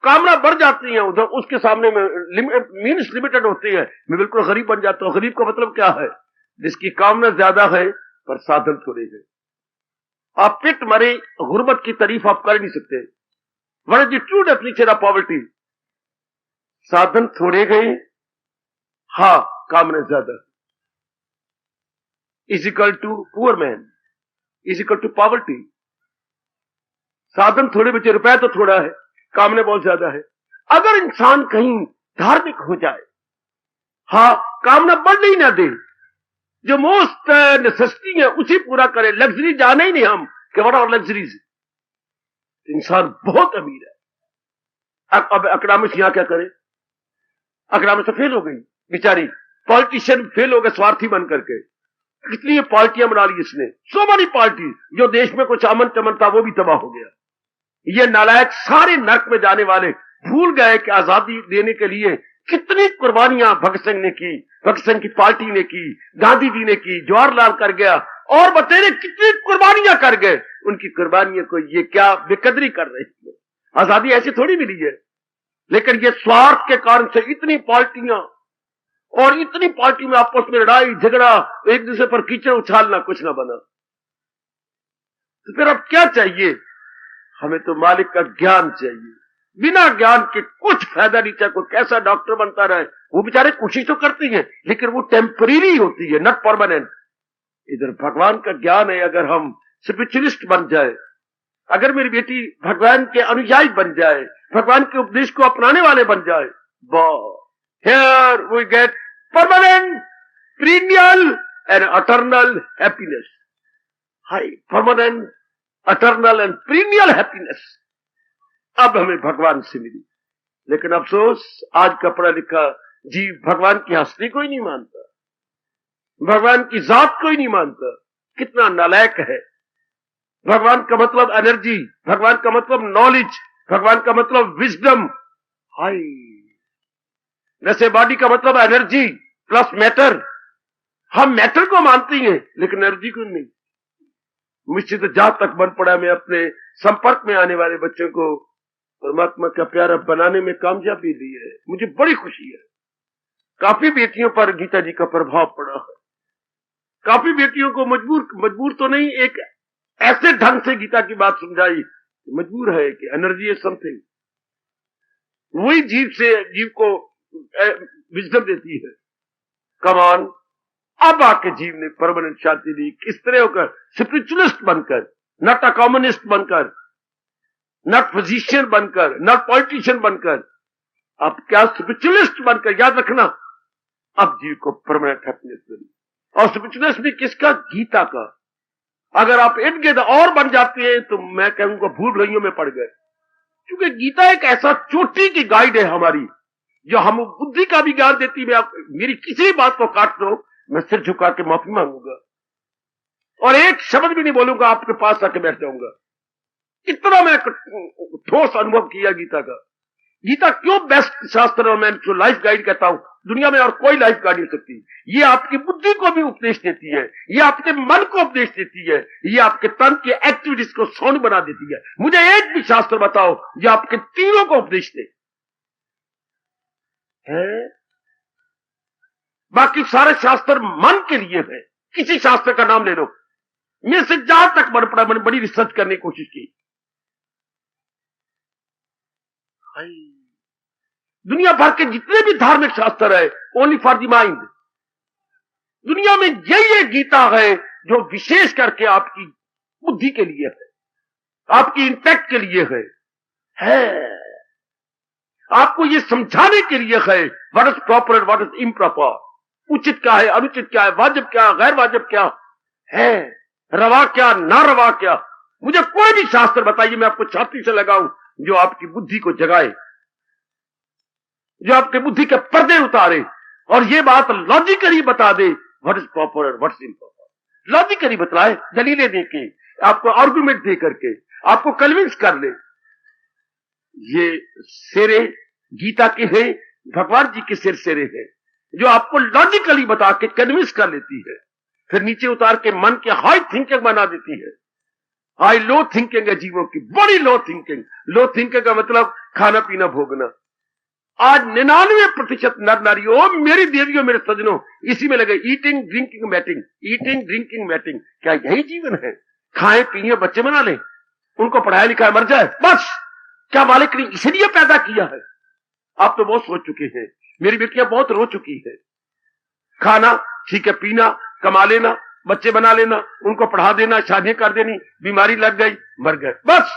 कामना बढ़ जाती है उधर, उसके सामने में मीन्स लिमिटेड होती है, मैं बिल्कुल गरीब बन जाता हूं। गरीब का मतलब क्या है? जिसकी कामना ज्यादा है पर साधन थोड़े हैं। आप पिट मरे, गुर्बत की तारीफ आप कर नहीं सकते। What is the true definition of poverty? साधन थोड़े गए, हाँ कामना ज्यादा, is equal to poor man, is equal to poverty. साधन थोड़े बचे, रुपया तो थोड़ा है, कामने बहुत ज्यादा है। अगर इंसान कहीं धार्मिक हो जाए, हाँ कामना बढ़ने ही ना दे, जो मोस्ट नेसेसिटी है उसी पूरा करे, लग्जरी जाने ही नहीं हम कि व्हाट आर लग्जरीज, इंसान बहुत अमीर है। अब इकोनॉमिक्स यहां क्या करे? इकोनॉमिक्स फेल हो गई बेचारी, पॉलिटिशियन फेल हो गए स्वार्थी बन करके। कितनी पार्टियां बना ली इसने, सो मेनी पार्टी, जो देश में कुछ अमन चमन था वो भी तबाह हो गया। ये नालायक सारे नर्क में जाने वाले भूल गए कि आजादी देने के लिए कितनी कुर्बानियां भगत सिंह ने की, भगत सिंह की पार्टी ने की, गांधी जी ने की, जवाहरलाल कर गया, और बतेरे कितनी कुर्बानियां कर गए। उनकी कुर्बानियों को ये क्या बेकदरी कर रहे हैं? आजादी ऐसी थोड़ी मिली है, लेकिन ये स्वार्थ के कारण से इतनी पार्टियां और इतनी पार्टी में आपस में लड़ाई झगड़ा, एक दूसरे पर कीचड़ उछालना, कुछ ना बना। तो फिर अब क्या चाहिए? हमें तो मालिक का ज्ञान चाहिए। बिना ज्ञान के कुछ फायदा नहीं, चाहे कोई कैसा डॉक्टर बनता रहे, वो बेचारे कोशिश तो करती हैं, लेकिन वो टेम्परेरी होती है, नॉट परमानेंट। इधर भगवान का ज्ञान है, अगर हम स्पिरिचुअलिस्ट बन जाए, अगर मेरी बेटी भगवान के अनुयायी बन जाए, भगवान के उपदेश को अपनाने वाले बन जाए, here we get permanent, perennial and eternal happiness. हाय, permanent, eternal and perennial happiness अब हमें भगवान से मिली। लेकिन अफसोस, आज का पढ़ा लिखा जीव भगवान की हस्ती को ही नहीं मानता, भगवान की जात को ही नहीं मानता। कितना नालायक है। भगवान का मतलब एनर्जी, भगवान का मतलब नॉलेज, भगवान का मतलब विजडम। हाय, जैसे बॉडी का मतलब एनर्जी प्लस मैटर, हम मैटर को मानते हैं लेकिन एनर्जी को नहीं। मुझसे तो जहां तक बन पड़ा, मैं अपने संपर्क में आने वाले बच्चों को परमात्मा का प्यारा बनाने में कामयाबी ली है। मुझे बड़ी खुशी है। काफी बेटियों पर गीता जी का प्रभाव पड़ा है, काफी बेटियों को मजबूर तो नहीं, एक ऐसे ढंग से गीता की बात समझाई, मजबूर है कि एनर्जी इज समथिंग। वही जीव को विजडम देती है। कमान, अब आके जीव ने परमानेंट शांति दी। किस तरह होकर? स्पिरिचुअलिस्ट बनकर, नॉट अ कम्युनिस्ट बनकर, नॉट फिजिशियन बनकर, नॉट पॉलिटिशियन बनकर, अब क्या स्पिरिचुअलिस्ट बनकर। याद रखना, अब जीव को परमानेंट हैप्पीनेस मिली। और स्पिरिचुअलिस्ट भी किसका? गीता का। अगर आप इर्द गिर्द और बन जाते हैं तो मैं कहूंगा भूल भुलैयों में पड़ गए, क्योंकि गीता एक ऐसा चोटी की गाइड है हमारी, जो हम बुद्धि का भी ज्ञान देती है। आप मेरी किसी बात को काट दो, मैं सिर झुका के माफी मांगूंगा और एक शब्द भी नहीं बोलूंगा, आपके पास आके बैठ जाऊंगा। इतना मैं ठोस अनुभव किया गीता का। गीता क्यों बेस्ट शास्त्र और मैं जो लाइफ गाइड कहता हूं, दुनिया में और कोई लाइफ गाइड नहीं सकती। ये आपकी बुद्धि को भी उपदेश देती है, ये आपके मन को उपदेश देती है, ये आपके तन की एक्टिविटीज को सौंड बना देती है। मुझे एक भी शास्त्र बताओ जो आपके तीनों को उपदेश दे है। बाकी सारे शास्त्र मन के लिए है। किसी शास्त्र का नाम ले लो, मैं से जहां तक बड़ी रिसर्च करने की कोशिश की, दुनिया भर के जितने भी धार्मिक शास्त्र है ओनली फॉर द माइंड। दुनिया में यही एक गीता है जो विशेष करके आपकी बुद्धि के लिए है, आपकी इंटेक्ट के लिए है आपको ये समझाने के लिए है what is proper what is improper, उचित क्या है, अनुचित क्या है, वाजिब क्या, गैर वाजिब क्या है, रवा क्या, ना रवा क्या। मुझे कोई भी शास्त्र बताइए, मैं आपको छाती से लगाऊं जो आपकी बुद्धि को जगाए, जो आपके बुद्धि के पर्दे उतारे और ये बात लॉजिकली बता दे व्हाट इज प्रॉपर और व्हाट इज इम्प्रॉपर। लॉजिकली बतलाए, दलीलें देके, आपको आर्गुमेंट दे करके आपको कन्विंस कर ले। ये सेरे गीता के हैं, भगवान जी के सेरे हैं जो आपको लॉजिकली बता के कन्विंस कर लेती है, फिर नीचे उतार के मन के हाई थिंकिंग बना देती है। हाई लो थिंकिंग है जीवों की, बड़ी लो थिंकिंग। लो थिंकिंग का मतलब खाना पीना भोगना। आज 99% नर नारियों, मेरी देवियों, मेरे सजनों, इसी में लगे, eating drinking mating, eating drinking mating. क्या यही जीवन है? खाएं पिए बच्चे बना लें, उनको पढ़ाया लिखाया मर जाए, बस। क्या मालिक ने इसलिए पैदा किया है? आप तो बहुत सोच चुके हैं, मेरी बेटियां बहुत रो चुकी है। खाना ठीक है, पीना, कमा लेना, बच्चे बना लेना, उनको पढ़ा देना, शादी कर देनी, बीमारी लग गई, मर गए, बस।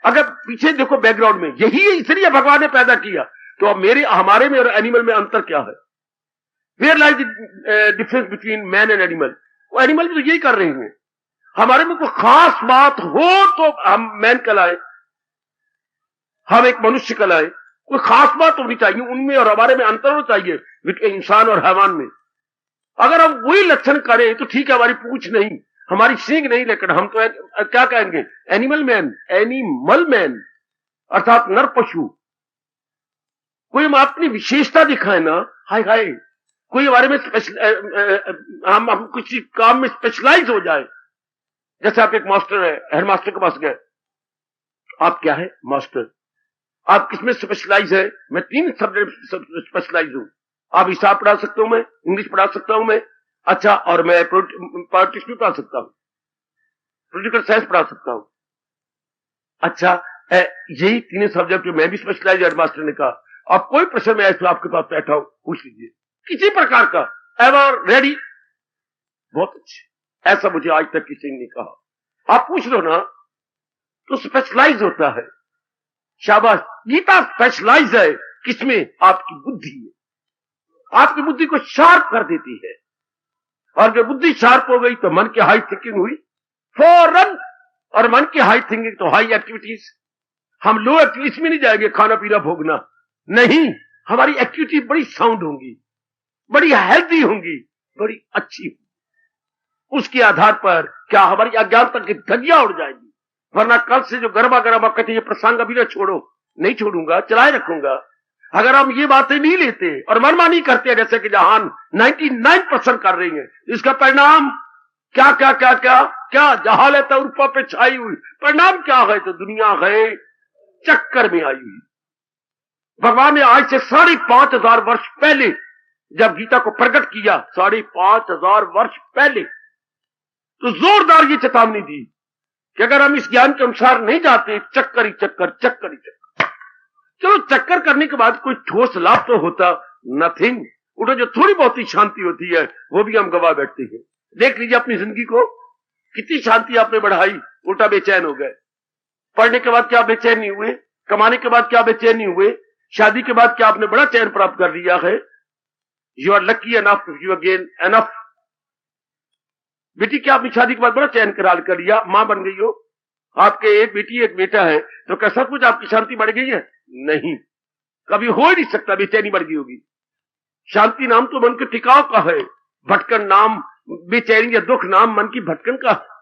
अगर पीछे देखो बैकग्राउंड में, यही है, इसलिए भगवान ने पैदा किया। तो अब हमारे में और एनिमल में अंतर क्या है? Where lies the difference between man and animal? वो एनिमल भी तो यही कर रहे हैं। हमारे में कोई खास बात हो तो हम मैन कहलाए, हम एक मनुष्य कहलाए। कोई खास बात होनी चाहिए उनमें और हमारे में, अंतर होना चाहिए इंसान और हैवान में। अगर हम वही लक्षण करें तो ठीक है, हमारी पूंछ नहीं, हमारी सींग नहीं, लेकिन हम तो क्या कहेंगे? एनिमल मैन, एनिमल मैन, अर्थात नर पशु। कोई हम अपनी विशेषता दिखाए ना, हाय हाय, कोई हमारे में हम किसी काम में स्पेशलाइज हो जाए। जैसे आप एक मास्टर है, हेड मास्टर के पास गए, आप क्या है? मास्टर। आप किसमें स्पेशलाइज है? मैं 3 सब्जेक्ट स्पेशलाइज हूं। आप हिसाब पढ़ा सकता हूं मैं, इंग्लिश पढ़ा सकता हूं मैं, अच्छा, और मैं पॉलिटिक्स भी पढ़ा सकता हूं, पॉलिटिकल साइंस पढ़ा सकता हूं। अच्छा, यही 3 सब्जेक्ट जो मैं भी स्पेशलाइज, हेडमास्टर ने कहा। अब कोई प्रश्न में ऐसे आपके पास बैठा हो, पूछ लीजिए, किसी प्रकार का, एवर रेडी, बहुत अच्छे, ऐसा मुझे आज तक किसी ने नहीं कहा। आप पूछ लो ना, तो स्पेशलाइज होता है। शाबाश, गीता स्पेशलाइज है किसमें? आपकी बुद्धि में। आपकी बुद्धि को शार्प कर देती है, और जब बुद्धि शार्प हो गई तो मन की हाई थिंकिंग हुई फौरन, और मन की हाई थिंकिंग तो हाई एक्टिविटीज। हम लो एक्टिविटीज में नहीं जाएंगे, खाना पीना भोगना नहीं, हमारी एक्टिविटी बड़ी साउंड होंगी, बड़ी हेल्दी होंगी, बड़ी अच्छी होंगी। उसके आधार पर क्या हमारी अज्ञानता की धज्जियां उड़ जाएंगी। वरना कल से जो गरबा गरबा कहते ये प्रसंग अभी ना छोड़ो, नहीं छोड़ूंगा, चलाए रखूंगा। अगर हम ये बातें नहीं लेते और मनमानी करते हैं, जैसे कि जहान 99% कर रही है, इसका परिणाम क्या क्या क्या क्या क्या? जहालत उर्फा पे छाई हुई, परिणाम क्या है? तो दुनिया है चक्कर में आई हुई। भगवान ने आज से 5,500 वर्ष पहले जब गीता को प्रकट किया, 5,500 वर्ष पहले, तो जोरदार ये चेतावनी दी कि अगर हम इस ज्ञान के अनुसार नहीं जाते, चक्कर ही चक्कर, चक्कर ही चक्कर। चलो, चक्कर करने के बाद कोई ठोस लाभ तो होता, नथिंग। उठो, जो थोड़ी बहुत ही शांति होती है वो भी हम गवा बैठते हैं। देख लीजिए अपनी जिंदगी को, कितनी शांति आपने बढ़ाई, उल्टा बेचैन हो गए। पढ़ने के बाद क्या बेचैन नहीं हुए? कमाने के बाद क्या बेचैन नहीं हुए? शादी के बाद क्या आपने बड़ा चैन प्राप्त कर लिया है? You are lucky enough, you are gain enough. बेटी, क्या आपने शादी के बाद बड़ा चैन करार कर लिया, मां बन गई हो, आपके एक बेटी एक बेटा है, तो क्या सब कुछ आपकी शांति बढ़ गई है? नहीं, कभी हो ही नहीं सकता, बेचैनी बढ़ गई होगी। शांति नाम तो मन के टिकाव का है, भटकन नाम, बेचैनी या दुख नाम मन की भटकन का है।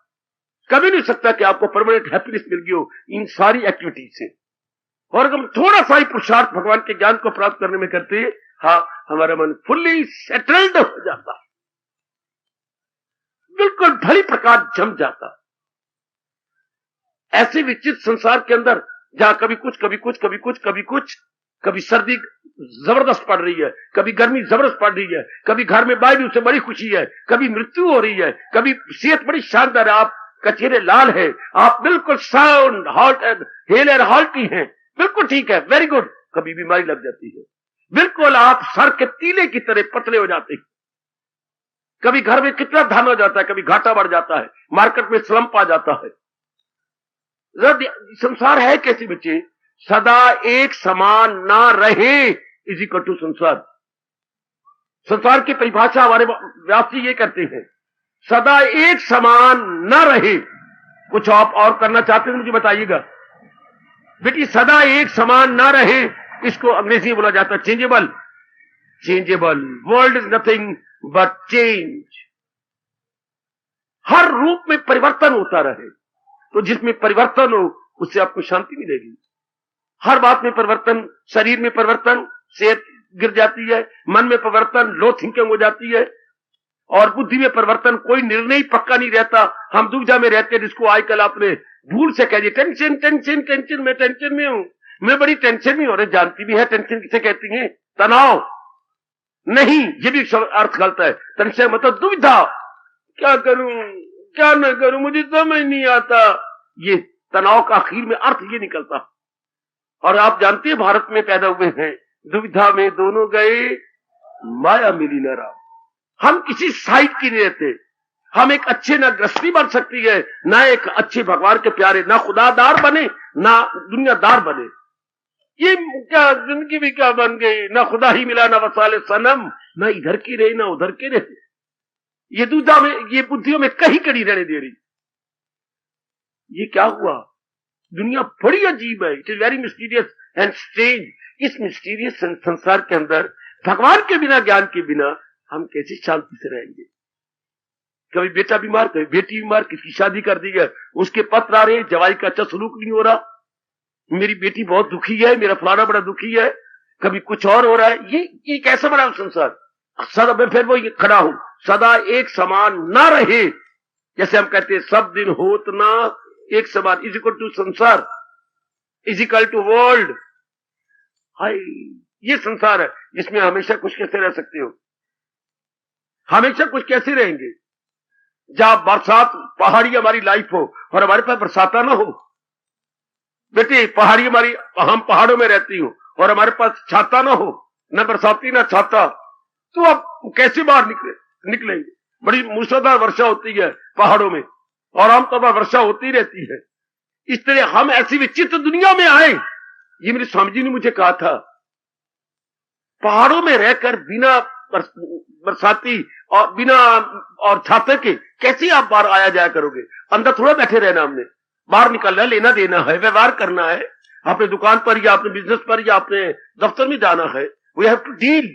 कभी नहीं सकता कि आपको परमानेंट हैप्पीनेस मिल गई हो इन सारी एक्टिविटीज से। और अगर हम थोड़ा सा ही पुरुषार्थ भगवान के ज्ञान को प्राप्त करने में करते, हाँ, हमारा मन फुल्ली सेटल्ड हो जाता, बिल्कुल भली प्रकार जम जाता। ऐसे विचित्र संसार के अंदर जहां कभी कुछ कभी कुछ कभी कुछ कभी कुछ, कभी सर्दी जबरदस्त पड़ रही है, कभी गर्मी जबरदस्त पड़ रही है, कभी घर में बायजू से बड़ी खुशी है, कभी मृत्यु हो रही है, कभी सेहत बड़ी शानदार है, आपका चेहरे लाल है, आप बिल्कुल साउंड हॉट हेल एंड हॉल्टी हैं, बिल्कुल ठीक है, वेरी गुड। कभी बीमारी लग जाती है, बिल्कुल आप सर के तीले की तरह पतले हो जाते हैं। कभी घर में कितना धन हो जाता है, कभी घाटा बढ़ जाता है, मार्केट में स्लम्प आ जाता है। संसार है कैसे बच्चे? सदा एक समान ना रहे इज इक्वल टू संसार। संसार की परिभाषा हमारे व्यास जी ये करते हैं, सदा एक समान ना रहे। कुछ आप और करना चाहते हैं मुझे बताइएगा बेटी। सदा एक समान ना रहे, इसको अंग्रेजी में बोला जाता है changeable. Changeable, world is nothing but change. हर रूप में परिवर्तन होता रहे, तो जिसमें परिवर्तन हो उससे आपको शांति मिलेगी। हर बात में परिवर्तन, शरीर में परिवर्तन, सेहत गिर जाती है, मन में परिवर्तन, लो थिंकिंग हो जाती है, और बुद्धि में परिवर्तन, कोई निर्णय पक्का नहीं रहता। हम दुविधा में रहते हैं, जिसको आजकल आपने भूल से कह दिया टेंशन टेंशन टेंशन, मैं टेंशन में हूं, मैं बड़ी टेंशन में हो रही। जानती भी है टेंशन किसे कहती है? तनाव नहीं, ये भी अर्थ गलत है। टेंशन मतलब दुविधा, क्या करूं क्या न करूं, मुझे समझ नहीं आता। ये तनाव का आखिर में अर्थ ये निकलता। और आप जानते हैं भारत में पैदा हुए हैं, दुविधा में दोनों गए माया मिली न राम। हम किसी साइड की नहीं रहते। हम एक अच्छे ना गृहस्थी बन सकती है, ना एक अच्छे भगवान के प्यारे, ना खुदादार बने ना दुनियादार बने। ये क्या जिंदगी भी क्या बन गई, ना खुदा ही मिला ना वसाले सनम, ना इधर की रही ना उधर की रही। ये दुविधा में, ये बुद्धियों में कहीं कड़ी रहने दे रही। ये क्या हुआ? दुनिया बड़ी अजीब है। It is very mysterious and strange. इस मिस्टीरियस संसार के अंदर भगवान के बिना, ज्ञान के बिना हम कैसे शांति से रहेंगे? कभी बेटा बीमार, कभी बेटी बीमार, किसकी शादी कर दी है, उसके पत्र आ रहे, जवाई का अच्छा सलूक नहीं हो रहा, मेरी बेटी बहुत दुखी है, मेरा फलाना बड़ा दुखी है, कभी कुछ और हो रहा है। ये कैसा बड़ा संसार? सदा मैं फिर वो खड़ा हूं, सदा एक समान ना रहे। जैसे हम कहते हैं सब दिन होत ना एक समान, इज इक्वल टू संसार, इज इक्वल टू वर्ल्ड। हाय, ये संसार है जिसमें हमेशा कुछ कैसे रह सकते हो? हमेशा कुछ कैसे रहेंगे? जहां बरसात, पहाड़ी हमारी लाइफ हो और हमारे पास बरसाता ना हो। बेटी पहाड़ी हमारी, हम पहाड़ों में रहती हूं और हमारे पास छाता ना हो, न बरसाती ना छाता, तो अब कैसे बाहर निकलेंगे? बड़ी मूसलाधार वर्षा होती है पहाड़ों में और आमतौर पर वर्षा होती रहती है। इस तरह हम ऐसी विचित्र दुनिया में आए। ये मेरे स्वामी जी ने मुझे कहा था, पहाड़ों में रहकर बिना बरसाती और बिना और छाते के कैसे आप बाहर आया जाया करोगे? अंदर थोड़ा बैठे रहना, हमने बाहर निकलना, लेना देना है, व्यवहार करना है, अपने दुकान पर या अपने बिजनेस पर या अपने दफ्तर में जाना है। We have to deal,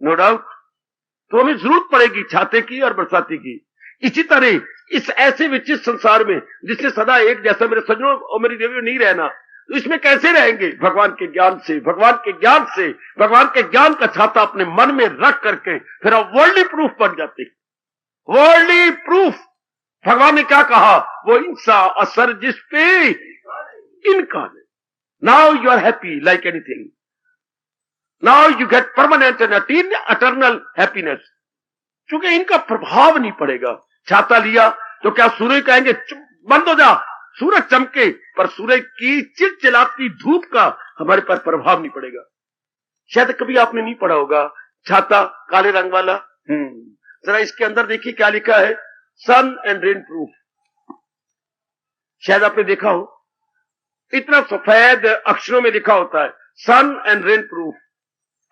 no doubt. तो हमें जरूरत पड़ेगी छाते की और बरसाती की। इसी तरह इस ऐसे विचित्र संसार में जिससे सदा एक जैसा मेरे सज्जनों और मेरी देवियों नहीं रहना, तो इसमें कैसे रहेंगे? भगवान के ज्ञान से, भगवान के ज्ञान से, भगवान के ज्ञान का छाता अपने मन में रख करके फिर आप वर्ल्डली प्रूफ बन जाते। Worldly proof. भगवान ने क्या कहा? वो इंसा असर जिस पे इनका है। Now you are happy like anything, now you get permanent and eternal happiness, क्योंकि इनका प्रभाव नहीं पड़ेगा। छाता लिया तो क्या सूर्य कहेंगे बंद हो जा, सूरज चमके, पर सूरज की चिलचिलाती धूप का हमारे पर प्रभाव नहीं पड़ेगा। शायद कभी आपने नहीं पढ़ा होगा छाता काले रंग वाला। जरा इसके अंदर देखिए क्या लिखा है, सन एंड रेन प्रूफ। शायद आपने देखा हो, इतना सफेद अक्षरों में लिखा होता है सन एंड रेन प्रूफ।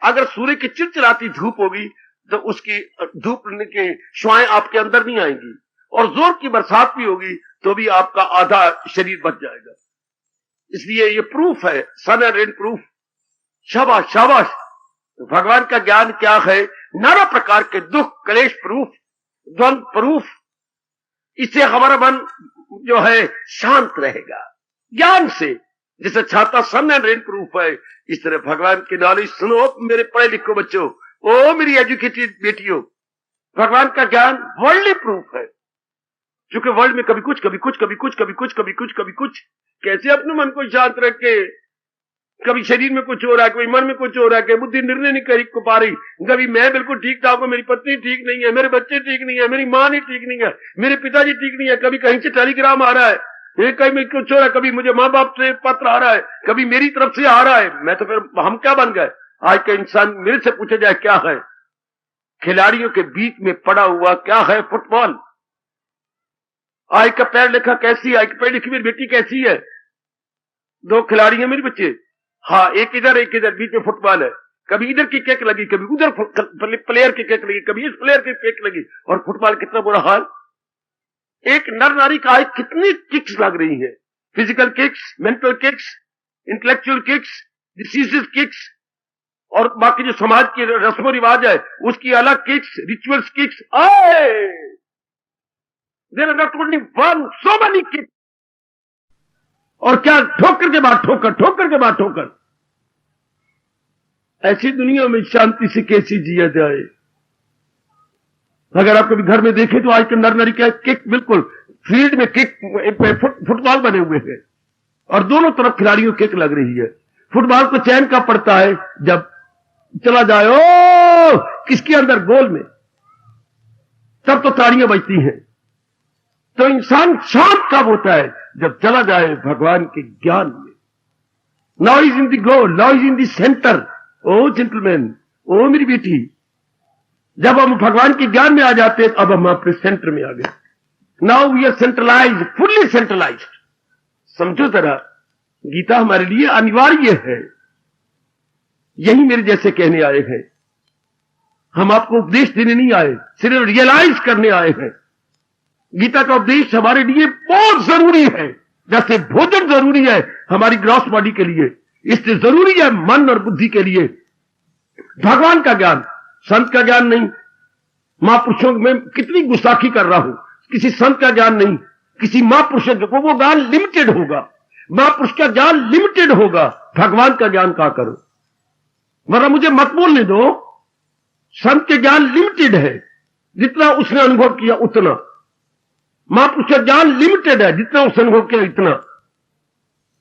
अगर सूर्य की चिलचिलाती धूप होगी तो उसकी धूप के श्वाएं आपके अंदर नहीं आएंगी, और जोर की बरसात भी होगी तो भी आपका आधा शरीर बच जाएगा। इसलिए ये प्रूफ है, सन एंड रेन प्रूफ। शाबाश शाबाश। तो भगवान का ज्ञान क्या है? नाना प्रकार के दुख क्लेश प्रूफ, द्वंद प्रूफ। इससे हमारा मन जो है शांत रहेगा ज्ञान से। जैसे छाता सन एंड रेन प्रूफ है, इस तरह भगवान की नॉलेज सुनो मेरे पढ़े लिखो बच्चों, ओ मेरी एजुकेटेड बेटियों, भगवान का ज्ञान वर्ल्डली प्रूफ है। क्योंकि वर्ल्ड में कभी कुछ कभी कुछ कभी कुछ कभी कुछ कभी कुछ कभी कुछ, कैसे अपने मन को शांत रखे? कभी शरीर में कुछ हो रहा है, कभी मन में कुछ हो रहा है, कभी बुद्धि निर्णय नहीं कर पा रही, कभी मैं बिल्कुल ठीक ठाक हूं, मेरी पत्नी ठीक नहीं है, मेरे बच्चे ठीक नहीं है, मेरी मां नहीं ठीक नहीं है, मेरे पिताजी ठीक नहीं है, कभी कहीं से टेलीग्राम आ रहा है, कहीं में कुछ हो रहा है, कभी मुझे माँ बाप से पत्र आ रहा है, कभी मेरी तरफ से आ रहा है। मैं तो फिर हम क्या बन गए? आज का इंसान मेरे से पूछा जाए क्या है, खिलाड़ियों के बीच में पड़ा हुआ क्या है फुटबॉल। आज का पैर लिखा कैसी है, आज की पढ़ी लिखी मेरी बेटी कैसी है, 2 खिलाड़ी हैं मेरे बच्चे, हाँ एक इधर बीच में फुटबॉल है, कभी इधर की किक लगी, कभी उधर प्लेयर की किक लगी, कभी इस प्लेयर की किक लगी, और फुटबॉल कितना बुरा हाल। एक नर नारी का आज कितनी किक्स लग रही है, physical kicks, mental kicks, intellectual kicks, diseases kicks, और बाकी जो समाज की रस्म रिवाज है उसकी अलग kicks, rituals kicks. There are not only one, so many kicks. और क्या ठोकर के बाद ठोकर, ठोकर के बाद ठोकर। ऐसी दुनिया में शांति से कैसे जिया जाए? अगर आप कभी घर में देखें तो आज के नर नारी क्या किक, बिल्कुल फील्ड में किक, फुटबॉल बने हुए हैं और दोनों तरफ खिलाड़ियों किक लग रही है। फुटबॉल को चैन कब पड़ता है? जब चला जाए ओ किसके अंदर, गोल में, तब तो तालियां बजती हैं। तो इंसान शांत कब होता है? जब चला जाए भगवान के ज्ञान में। Now is in the goal, now is in the centre. O gentleman, ओ मेरी बेटी, जब हम भगवान के ज्ञान में आ जाते हैं, अब हम अपने सेंटर में आ गए। Now we are centralised, fully centralised. समझो जरा, गीता हमारे लिए अनिवार्य है। यही मेरे जैसे कहने आए हैं। हम आपको उपदेश देने नहीं आए, सिर्फ रियलाइज करने आए हैं। गीता का उपदेश हमारे लिए बहुत जरूरी है, जैसे भोजन जरूरी है हमारी ग्रॉस बॉडी के लिए, इसलिए जरूरी है मन और बुद्धि के लिए भगवान का ज्ञान, संत का ज्ञान नहीं। महापुरुषों में कितनी गुस्ताखी कर रहा हूं, किसी संत का ज्ञान नहीं, किसी महापुरुषों को, वो ज्ञान लिमिटेड होगा, महापुरुष का ज्ञान लिमिटेड होगा, भगवान का ज्ञान क्या करो? वरना मुझे मत बोलने दो। संत के ज्ञान लिमिटेड है, जितना उसने अनुभव किया उतना। महापुरुष का ज्ञान लिमिटेड है, जितना उसने अनुभव किया इतना।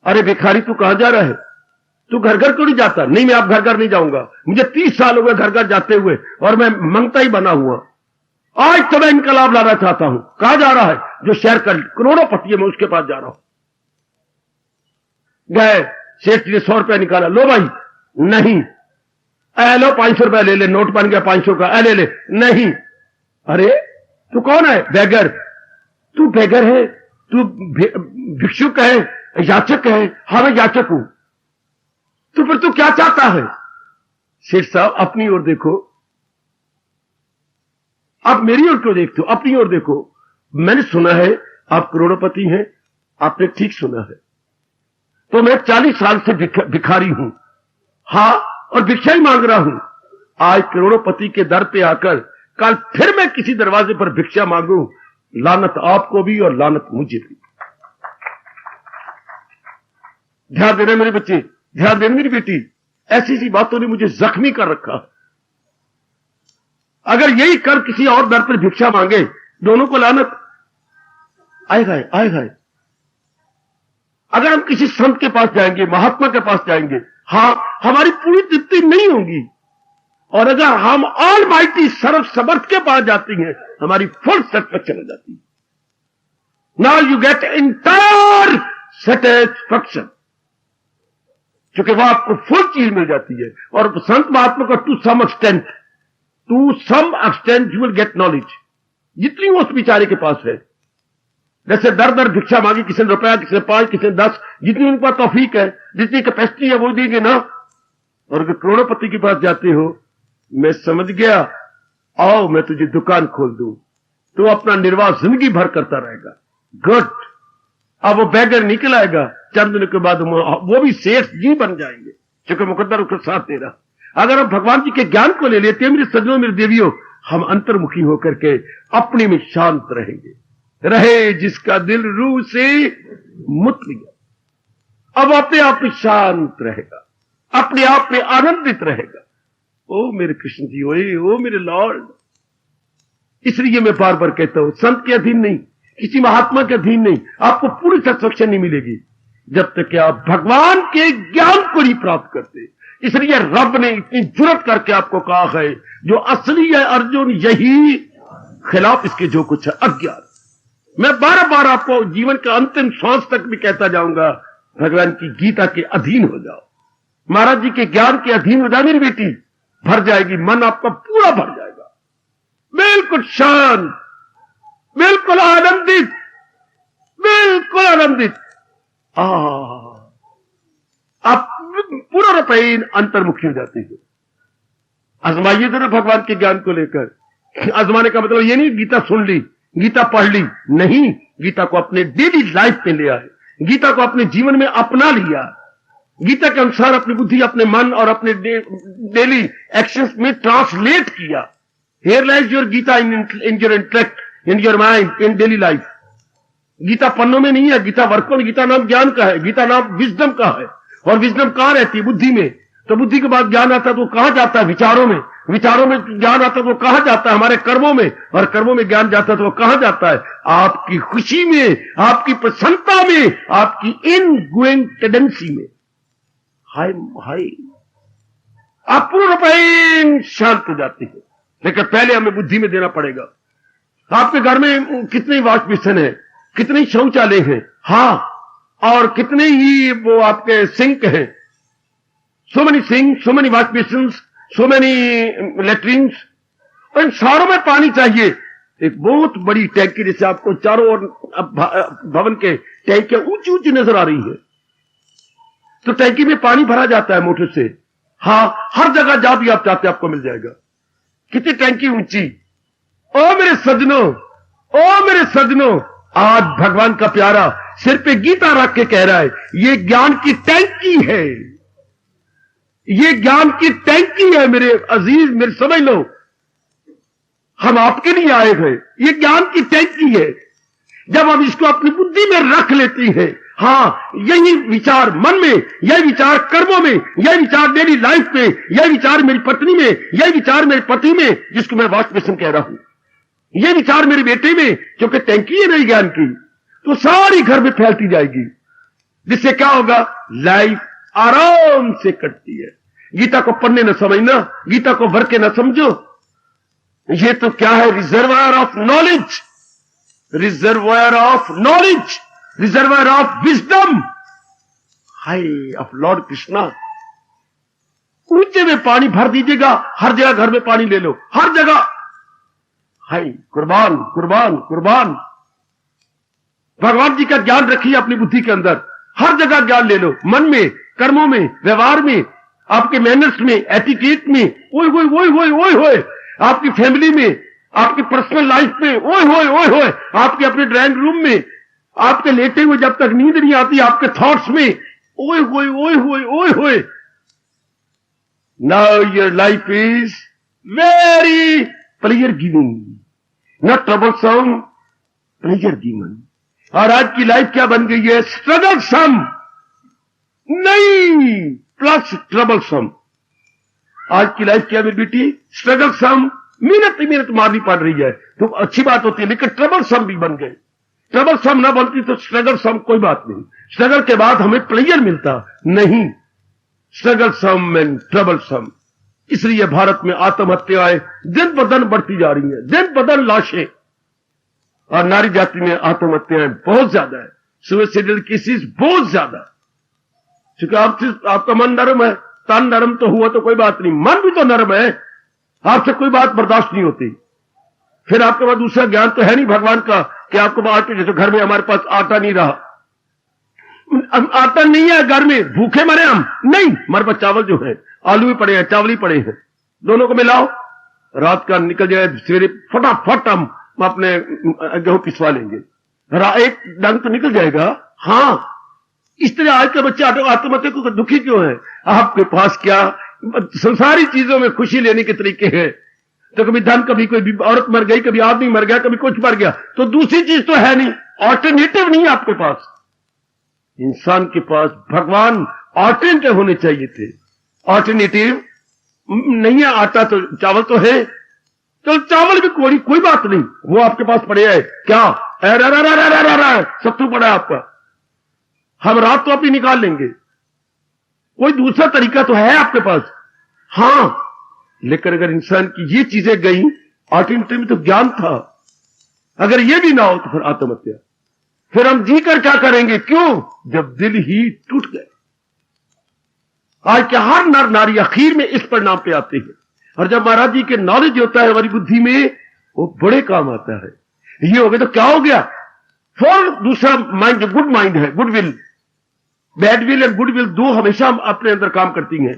अरे भिखारी तू कहां जा रहा है? तू घर घर क्यों नहीं जाता? नहीं, मैं आप घर घर नहीं जाऊंगा, मुझे 30 साल हो गए घर घर जाते हुए और मैं मंगता ही बना हुआ। आज तो मैं इनकलाब लाना चाहता हूं। कहां जा रहा है? जो शहर का करोड़ोंपति है, मैं उसके पास जा रहा हूं। गए, सेठ जी ने 100 रुपया निकाला, लो भाई, नहीं। लो 500 रुपया ले ले, नोट बन गया 500 का, ले ले, नहीं। अरे तू कौन है? बेगर। तू बेगर है? तू भिक्षुक है, याचक है? हाँ मैं याचक हूं। तो फिर तू क्या चाहता है? सेठ साहब अपनी ओर देखो, आप मेरी ओर क्यों देखते हो? अपनी ओर देखो। मैंने सुना है आप करोड़पति हैं। आपने ठीक सुना है। तो मैं 40 साल से भिखारी हूं, हां, और भिक्षा ही मांग रहा हूं। आज करोड़पति के दर पे आकर कल फिर मैं किसी दरवाजे पर भिक्षा मांगू, लानत आपको भी और लानत मुझे भी। ध्यान देना मेरे बच्चे, ध्यान देना मेरी बेटी, ऐसी सी बातों ने मुझे जख्मी कर रखा। अगर यही कर किसी और दर पर भिक्षा मांगे, दोनों को लानत आएगा आएगा। अगर हम किसी संत के पास जाएंगे, महात्मा के पास जाएंगे, हां, हमारी पूरी तृप्ति नहीं होगी। और अगर हम ऑल माइटी सर्व समर्थ के पास जाती हैं, हमारी फुल सेटिस्फैक्शन हो जाती है। Now you gate entire satisfaction, क्योंकि वह आपको फुल चीज मिल जाती है। और संत महात्मा का to some extent you will get knowledge, जितनी उस बेचारे के पास है। जैसे दर दर भिक्षा मांगी, किसी ने रुपया, किसी ने 5, किसी ने 10, जितनी उनके पास तौफीक है, जितनी कैपेसिटी है वो देंगे ना। और अगर करोड़पति के पास जाते हो, मैं समझ गया, आओ मैं तुझे दुकान खोल दूं, तो अपना निर्वाह जिंदगी भर करता रहेगा। गुड। अब वो बैगर निकल आएगा, चंद दिनों के बाद वो भी सेठ जी बन जाएंगे, क्योंकि मुकद्दर उसका साथ दे रहा। अगर हम भगवान जी के ज्ञान को ले लेते हैं मेरे सज्जनों, मेरे देवियों, हम अंतर्मुखी होकर के अपने में शांत रहेंगे। रहे जिसका दिल रूह से मुत लिया, अब अपने आप में शांत रहेगा, अपने आप में आनंदित रहेगा। ओ मेरे कृष्ण जी, ओ मेरे लॉर्ड। इसलिए मैं बार बार कहता हूं, संत के अधीन नहीं, किसी महात्मा के अधीन नहीं, आपको पूरी सेटिस्फैक्शन नहीं मिलेगी। जब तक कि आप भगवान के ज्ञान को नहीं प्राप्त करते। इसलिए रब ने इतनी जुर्रत करके आपको कहा है, जो असली है अर्जुन यही, खिलाफ इसके जो कुछ है अज्ञान। मैं बार बार आपको जीवन के अंतिम श्वास तक भी कहता जाऊंगा, भगवान की गीता के अधीन हो जाओ, महाराज जी के ज्ञान के अधीन हो जाओ मेरी बेटी, भर जाएगी, मन आपका पूरा भर जाएगा, बिल्कुल शांत, बिल्कुल आनंदित, बिल्कुल आनंदित। आप पूरा रूपेण अंतर्मुखी हो जाते हैं। आजमाइए जरा भगवान के ज्ञान को लेकर। आजमाने का मतलब ये नहीं गीता सुन ली, गीता पढ़ ली, नहीं, गीता को अपने डेली लाइफ में ले आए, गीता को अपने जीवन में अपना लिया, गीता के अनुसार अपनी बुद्धि, अपने मन और अपने डेली एक्शंस में ट्रांसलेट किया। Here lies your Gita in your intellect, in your mind, in daily life. Gita पन्नों में नहीं है, गीता वर्कों में। गीता नाम ज्ञान का है, गीता नाम विजडम का है, और विजडम कहां रहती है? बुद्धि में। तो बुद्धि के बाद ज्ञान आता है तो कहां जाता है? विचारों में। विचारों में ज्ञान आता है तो कहां जाता है? हमारे कर्मों में। और कर्मों में ज्ञान जाता है तो कहां जाता है? आपकी खुशी में, आपकी प्रसन्नता में, आपकी इन गोइंग टेंडेंसी में। हाय हाय, आप पूर्ण रूपेण शांत हो जाते हैं। लेकिन पहले हमें बुद्धि में देना पड़ेगा। आपके घर में कितने वॉश बेसिन है, कितने शौचालय हैं, हाँ, और कितने ही वो आपके सिंक हैं, so many sink, so many wash basin, so many latrines, और इन सारों में पानी चाहिए। एक बहुत बड़ी टैंकी, जैसे आपको चारों ओर भवन के टैंकियां ऊंची ऊंची नजर आ रही है, तो टैंकी में पानी भरा जाता है मोटर से। हाँ, हर जगह जहां भी आप चाहते आपको मिल जाएगा। कितनी टैंकी ऊंची। ओ मेरे सजनों, ओ मेरे सजनों, आज भगवान का प्यारा सिर पे गीता रख के कह रहा है, ये ज्ञान की टैंकी है, ये ज्ञान की टैंकी है मेरे अजीज, मेरे समझ लो, हम आपके लिए आए हैं, ये ज्ञान की टैंकी है। जब हम इसको अपनी बुद्धि में रख लेती हैं, हाँ, यही विचार मन में, यही विचार कर्मों में, यही विचार डेली लाइफ में, यही विचार मेरी पत्नी में, यही विचार मेरे पति में, जिसको मैं वॉश बेसिन कह रहा हूं, ये विचार मेरे बेटे में, क्योंकि टैंकी है नहीं ज्ञान की, तो सारी घर में फैलती जाएगी, जिससे क्या होगा? लाइफ आराम से कटती है। गीता को पढ़ने न समझना, गीता को भर के न समझो, ये तो क्या है? Reservoir of knowledge, reservoir of knowledge, reservoir of wisdom, hi of Lord Krishna. ऊंचे में पानी भर दीजिएगा, हर जगह घर में पानी ले लो, हर जगह। हाय, कुर्बान कुर्बान कुर्बान। भगवान जी का ज्ञान रखिए अपनी बुद्धि के अंदर, हर जगह ज्ञान ले लो, मन में, कर्मों में, व्यवहार में, आपके मैनर्स में, एटिकेट में, ओए होए ओए होए ओए होए, आपकी फैमिली में, आपकी पर्सनल लाइफ में, ओए होए ओए होए, आपके अपने ड्राइंग रूम में, आपके लेटे हुए जब तक नींद नहीं आती आपके थॉट्स में, ओए होए ओए होए ओए होए। Now your life is very pleasure giving, not troublesome, pleasure giving. और आज की लाइफ क्या बन गई है? स्ट्रगल सम, नहीं, प्लस ट्रबल सम। आज की लाइफ क्या मेरी बेटी? स्ट्रगल सम, मिनट मिनट मारनी पड़ रही है तो अच्छी बात होती है, लेकिन ट्रबल सम भी बन गए। ट्रबल सम ना बनती तो स्ट्रगल सम कोई बात नहीं, स्ट्रगल के बाद हमें प्लेजर मिलता नहीं, स्ट्रगल सम एंड ट्रबल सम। इसलिए भारत में आत्महत्याएं दिन ब दिन बढ़ती जा रही हैं, दिन ब दिन लाशें, और नारी जाति में आत्महत्याएं बहुत ज्यादा है, सुसाइडल केसेस बहुत ज्यादा। क्योंकि आपका मन नरम है, तन नरम तो हुआ तो कोई बात नहीं, मन भी तो नरम है, आपसे कोई बात बर्दाश्त नहीं होती। फिर आपके पास दूसरा ज्ञान तो है नहीं भगवान का कि आपको आटे, जैसे घर में हमारे पास आटा नहीं रहा, आटा नहीं है घर में, भूखे मरे हम नहीं, हमारे पास चावल जो है, आलू भी पड़े हैं, चावल ही पड़े हैं, दोनों को मिलाओ, रात का निकल जाए, सवेरे फटाफट हम अपने गेहूं पिसवा लेंगे, एक डंग तो निकल जाएगा। हाँ, इस तरह आज के बच्चे आत्महत्या को दुखी क्यों है? आपके पास क्या संसारी चीजों में खुशी लेने के तरीके हैं? तो कभी धन, कभी कोई औरत मर गई, कभी आदमी मर गया, कभी कुछ मर गया, तो दूसरी चीज तो है नहीं, ऑल्टरनेटिव नहीं है आपके पास। इंसान के पास भगवान ऑल्टरनेटिव होने चाहिए थे, ऑल्टरनेटिव नहीं है। आटा तो, चावल तो है, तो चावल भी कोई बात नहीं, वो आपके पास पड़े है, क्या सत्तू पड़ा है आपका, हम रात तो अपनी निकाल लेंगे, कोई दूसरा तरीका तो है आपके पास। हां, लेकिन अगर इंसान की ये चीजें गई, अल्टरनेटिव में तो ज्ञान था, अगर ये भी ना हो तो फिर आत्महत्या। फिर हम जी कर क्या करेंगे? क्यों? जब दिल ही टूट गए। आज के हर नर नारी आखिर में इस परिणाम पे आते हैं, और जब महाराज जी के नॉलेज होता है हमारी बुद्धि में, वो बड़े काम आता है। ये हो गया तो क्या हो गया? फिर दूसरा माइंड, जो गुड माइंड है, good will, bad will and good will, दो हमेशा अपने अंदर काम करती हैं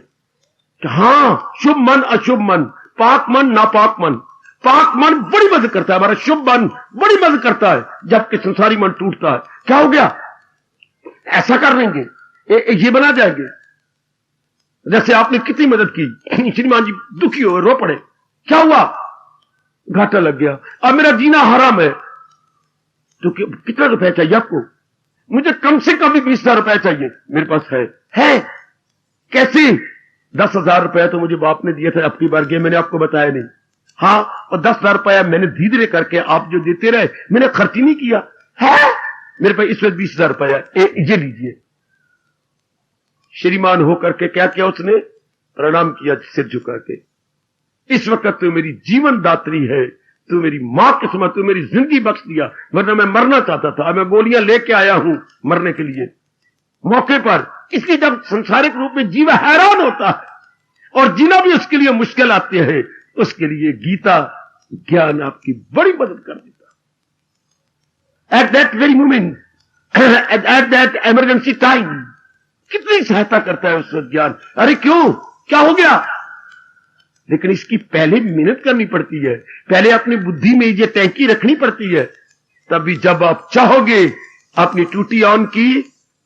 कि हां, शुभ मन अशुभ मन, पाक मन नापाक मन। पाक मन बड़ी मदद करता है, हमारा शुभ मन बड़ी मदद करता है, जबकि संसारी मन टूटता है। क्या हो गया? ऐसा कर लेंगे, ये बना जाएंगे। जैसे आपने कितनी मदद की, श्रीमान जी दुखी हो, रो पड़े, क्या हुआ? घाटा लग गया, अब मेरा जीना हराम है। तो कितना रुपया चाहिए आपको? मुझे कम से कम भी 20,000 रुपया चाहिए। मेरे पास है। कैसे? 10,000 रुपया तो मुझे बाप ने दिया था, अपनी बार गए, मैंने आपको बताया नहीं। हाँ, और 10,000 रुपया मैंने धीरे धीरे करके आप जो देते रहे, मैंने खर्च ही नहीं किया है। मेरे पास इस वक्त 20,000 रुपया, ये लीजिए। श्रीमान होकर के क्या किया उसने? प्रणाम किया सिर झुका के। इस वक्त तू मेरी जीवन दात्री है, तू मेरी मां के समय तू मेरी जिंदगी बख्श दिया, वरना मैं मरना चाहता था। मैं गोलियां लेके आया हूं मरने के लिए मौके पर। इसलिए जब संसारिक रूप में जीव हैरान होता है और जीना भी उसके लिए मुश्किल आती है, उसके लिए गीता ज्ञान आपकी बड़ी मदद कर देता। At that very moment, at that emergency time, कितनी सहायता करता है उस वक्त ज्ञान। अरे क्यों, क्या हो गया? लेकिन इसकी पहले मेहनत करनी पड़ती है, पहले अपनी बुद्धि में ये टैंकी रखनी पड़ती है। तभी जब आप चाहोगे अपनी टूटी ऑन की,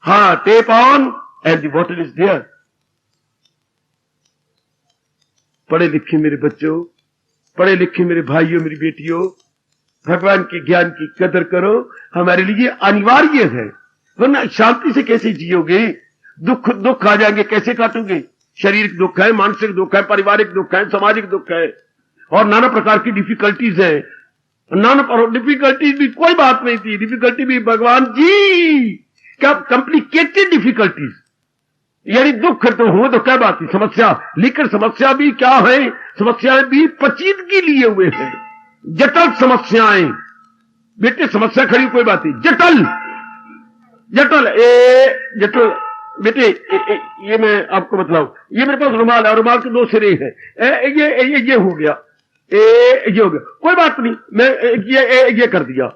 हां, tap on and the water is there. पढ़े लिखे मेरे बच्चों, पढ़े लिखे मेरे भाइयों, मेरी बेटियों, भगवान के ज्ञान की कदर करो, हमारे लिए अनिवार्य है, वरना शांति से कैसे जियोगे? दुख आ जाएंगे, कैसे काटोगे? शारीरिक दुख है, मानसिक दुख है, पारिवारिक दुख है, सामाजिक दुख है, और नाना प्रकार की डिफिकल्टीज है। नाना डिफिकल्टीज भी कोई बात नहीं थी, डिफिकल्टी भी भगवान जी क्या कॉम्प्लिकेटेड डिफिकल्टीज, यानी दुख तो हो तो क्या बात है, समस्या। लेकिन समस्या भी क्या है? समस्याएं भी पचीदगी लिए हुए हैं, जटिल समस्याएं। बेटे समस्या खड़ी कोई बात नहीं, जटिल जटिल बेटे, ये मैं आपको बताऊं, ये मेरे पास रुमाल है, रुमाल के 2 सिरे हैं, ये हो गया, ये हो गया, कोई बात नहीं, मैं ये कर दिया।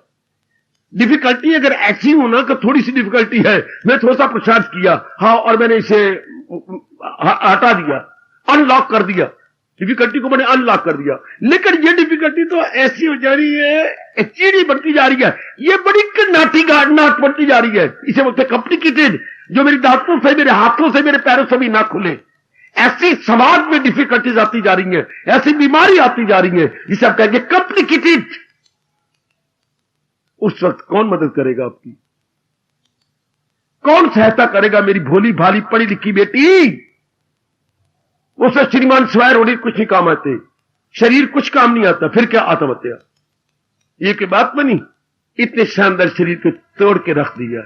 डिफिकल्टी अगर ऐसी हो ना कि थोड़ी सी डिफिकल्टी है, मैं थोड़ा सा प्रसाद किया, हाँ, और मैंने इसे हटा दिया, अनलॉक कर दिया, डिफिकल्टी को मैंने अनलॉक कर दिया। लेकिन ये डिफिकल्टी तो ऐसी हो जा रही है, चीड़ी बढ़ती जा रही है, ये बड़ी नाट बढ़ती जा रही है। इसे बोलते कॉम्प्लिकेटेड, जो मेरी दांतों से, मेरे हाथों से, मेरे पैरों से भी ना खुले। ऐसी समाज में डिफिकल्टीज आती जा रही है, ऐसी बीमारी आती जा रही है, जिसे आप कहेंगे कॉम्प्लिकेटेड। उस वक्त कौन मदद करेगा आपकी? कौन सहायता करेगा मेरी भोली भाली पढ़ी लिखी बेटी? उसे श्रीमान सिवाय रोटी कुछ नहीं काम आते, शरीर कुछ काम नहीं आता, फिर क्या आत्महत्या? ये की बात बनी? इतने शानदार शरीर को तोड़ के रख दिया।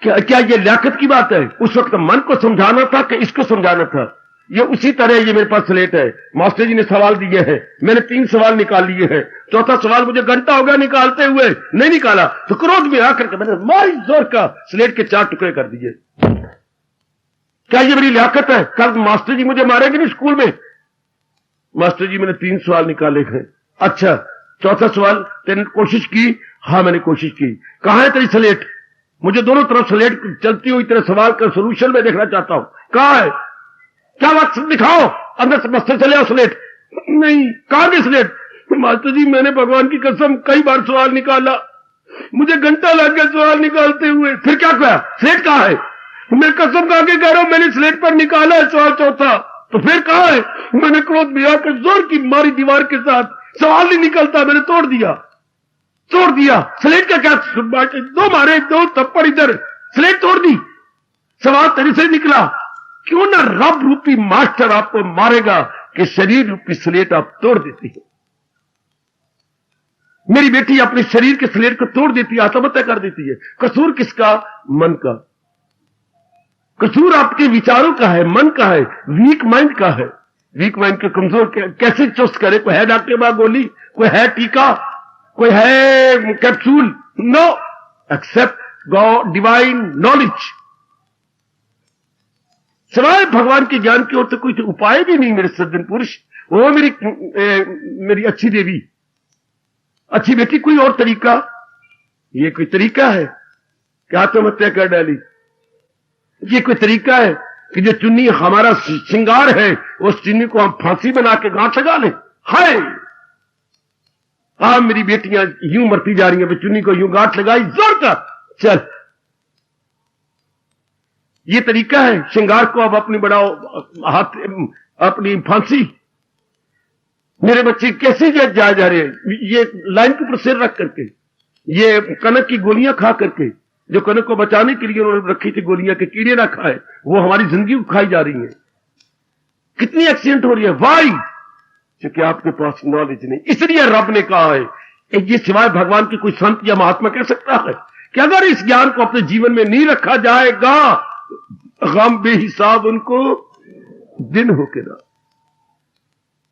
क्या ये लियाकत की बात है? उस वक्त मन को समझाना था कि इसको समझाना था। ये उसी तरह, ये मेरे पास स्लेट है, मास्टर जी ने सवाल दिए हैं, मैंने 3 सवाल निकाल लिए हैं, चौथा सवाल मुझे घंटा हो गया निकालते हुए, नहीं निकाला, तो क्रोध में आकर के मैंने मारी जोर का स्लेट के 4 टुकड़े कर दिए। क्या ये मेरी लियाकत है? कल मास्टर जी मुझे मारेंगे नहीं स्कूल में? मास्टर जी मैंने 3 सवाल निकाले हैं। अच्छा, चौथा सवाल तेने कोशिश की? हाँ मैंने कोशिश की। कहां है तेरी स्लेट? मुझे दोनों तरफ स्लेट चलती हुई तेरे सवाल का सोल्यूशन में देखना चाहता हूं। कहां है? क्या बात दिखाओ, अंदर से मस्तर चले आओ स्लेट। नहीं, कहां गई स्लेट? मास्टर जी मैंने भगवान की कसम कई बार सवाल निकाला, मुझे घंटा लग गया सवाल निकालते हुए। फिर क्या कहा? स्लेट कहां है? मैं कसम खा के कह रहा हूं, मैंने स्लेट पर निकाला है सवाल चौथा। तो फिर कहां है? मैंने क्रोध में आकर जोर की मारी दीवार के साथ, सवाल नहीं निकलता, मैंने तोड़ दिया। स्लेट का क्या? 2 मारे, 2 थप्पड़ इधर, स्लेट तोड़ दी, सवाल तेरे से निकला। क्यों ना रब रूपी मास्टर आपको मारेगा कि शरीर रूपी स्लेट आप तोड़ देते हैं। मेरी बेटी अपने शरीर के स्लेट को तोड़ देती है, आत्महत्या कर देती है। कसूर किसका? मन का। कसूर आपके विचारों का है, मन का है, वीक माइंड का है। वीक माइंड के कमजोर कैसे चुस्त करे? कोई है डॉक्टर बा गोली, कोई है टीका, कोई है capsule? No, except God divine knowledge. सिवाय भगवान के ज्ञान की ओर तो कोई उपाय भी नहीं मेरे सज्जन पुरुष। वो मेरी अच्छी देवी, अच्छी बेटी, कोई और तरीका? ये कोई तरीका है कि आत्महत्या कर डाली? ये कोई तरीका है कि जो चुन्नी हमारा श्रृंगार है उस चुन्नी को हम फांसी बना के गांठ लगा लें? हाय, हाँ, मेरी बेटियां यूं मरती जा रही हैं, चुन्नी को यूं गांठ लगाई, जोर का चल। ये तरीका है श्रृंगार को अब अपनी बढ़ाओ, हाथ अपनी फांसी। मेरे बच्चे कैसे जा रहे हैं? ये लाइन के ऊपर सिर रख करके, ये कनक की गोलियां खा करके, जो कनक को बचाने के लिए उन्होंने रखी थी गोलियां के कीड़े ना खाए, वो हमारी जिंदगी को खाई जा रही है। कितनी एक्सीडेंट हो रही है? वाई? क्योंकि आपके पास नॉलेज नहीं। इसलिए रब ने कहा है ये सिवाय भगवान के कोई संत या महात्मा कह सकता है कि अगर इस ज्ञान को अपने जीवन में नहीं रखा जाएगा, गम बेहिसाब उनको दिन होके ना,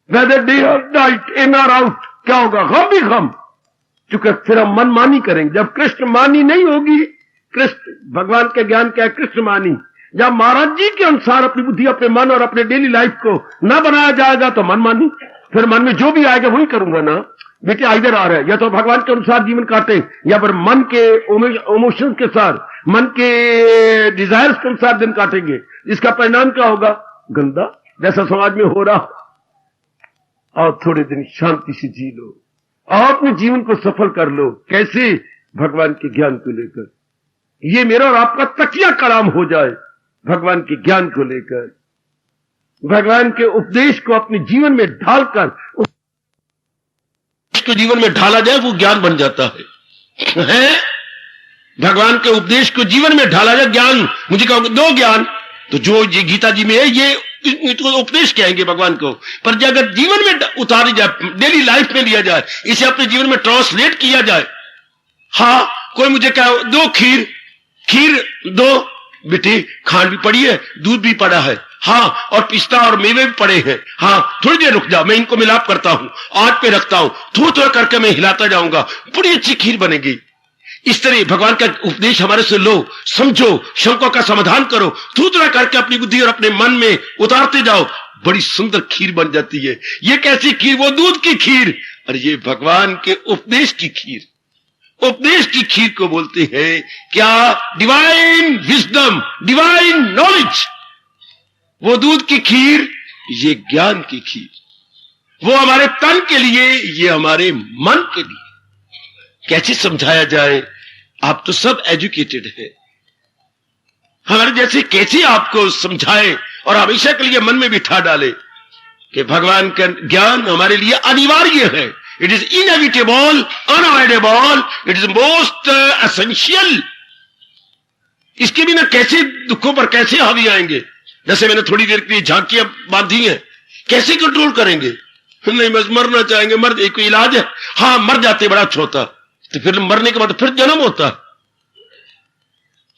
वेदर डे और नाइट, इन और आउट, क्या होगा? गम ही गम। क्योंकि फिर हम मनमानी करेंगे। जब कृष्ण मानी नहीं होगी, कृष्ण भगवान के ज्ञान क्या है? कृष्ण मानी। जब महाराज जी के अनुसार अपनी बुद्धि, अपने मन और अपने डेली लाइफ को ना बनाया जाएगा तो मनमानी। फिर मन में जो भी आएगा वही करूंगा ना। बेटे इधर आ रहा है, या तो भगवान के अनुसार जीवन काटे, या फिर मन के इमोशंस के साथ, मन के डिजायर्स के अनुसार दिन काटेंगे। इसका परिणाम क्या होगा? गंदा, जैसा समाज में हो रहा। और थोड़े दिन शांति से जी लो और अपने जीवन को सफल कर लो। कैसे? भगवान के ज्ञान को लेकर। ये मेरा और आपका तकिया कलाम हो जाए भगवान के ज्ञान को लेकर। भगवान के उपदेश को अपने जीवन में ढालकर, उसको जीवन में ढाला जाए, वो ज्ञान बन जाता है। भगवान के उपदेश को जीवन में ढाला जाए, ज्ञान। मुझे कहोगे दो ज्ञान, तो जो ये गीता जी में है, ये उपदेश कहेंगे भगवान को। पर जो अगर जीवन में उतारी जाए, डेली लाइफ में लिया जाए, इसे अपने जीवन में ट्रांसलेट किया जाए। हाँ, कोई मुझे कहे दो खीर दो, बेटी खांड भी पड़ी है, दूध भी पड़ा है, हाँ, और पिस्ता और मेवे भी पड़े हैं, हाँ, थोड़ी देर रुक जाओ, मैं इनको मिलाप करता हूं, आग पे रखता हूं, थोड़ा थोड़ा करके मैं हिलाता जाऊंगा, बड़ी अच्छी खीर बनेगी। इस तरह भगवान का उपदेश हमारे से लो, समझो, शंकों का समाधान करो, थोड़ा थोड़ा करके अपनी बुद्धि और अपने मन में उतारते जाओ, बड़ी सुंदर खीर बन जाती है। ये कैसी खीर? वो दूध की खीर। और ये भगवान के उपदेश की खीर। उपदेश की खीर को बोलते हैं क्या? Divine wisdom, divine knowledge. वो दूध की खीर, ये ज्ञान की खीर। वो हमारे तन के लिए, ये हमारे मन के लिए। कैसे समझाया जाए? आप तो सब एजुकेटेड है, हमारे जैसे कैसे आपको समझाए और हमेशा के लिए मन में बिठा डाले कि भगवान का ज्ञान हमारे लिए अनिवार्य है। It is inevitable, unavoidable, it is most essential. इसके बिना कैसे दुखों पर कैसे हावी आएंगे? जैसे मैंने थोड़ी देर के लिए झांकियां बांधी हैं, कैसे कंट्रोल करेंगे? नहीं, बस मरना चाहेंगे, मर जाए, कोई इलाज है? हाँ, मर जाते बड़ा अच्छा होता, तो फिर मरने के बाद फिर जन्म होता।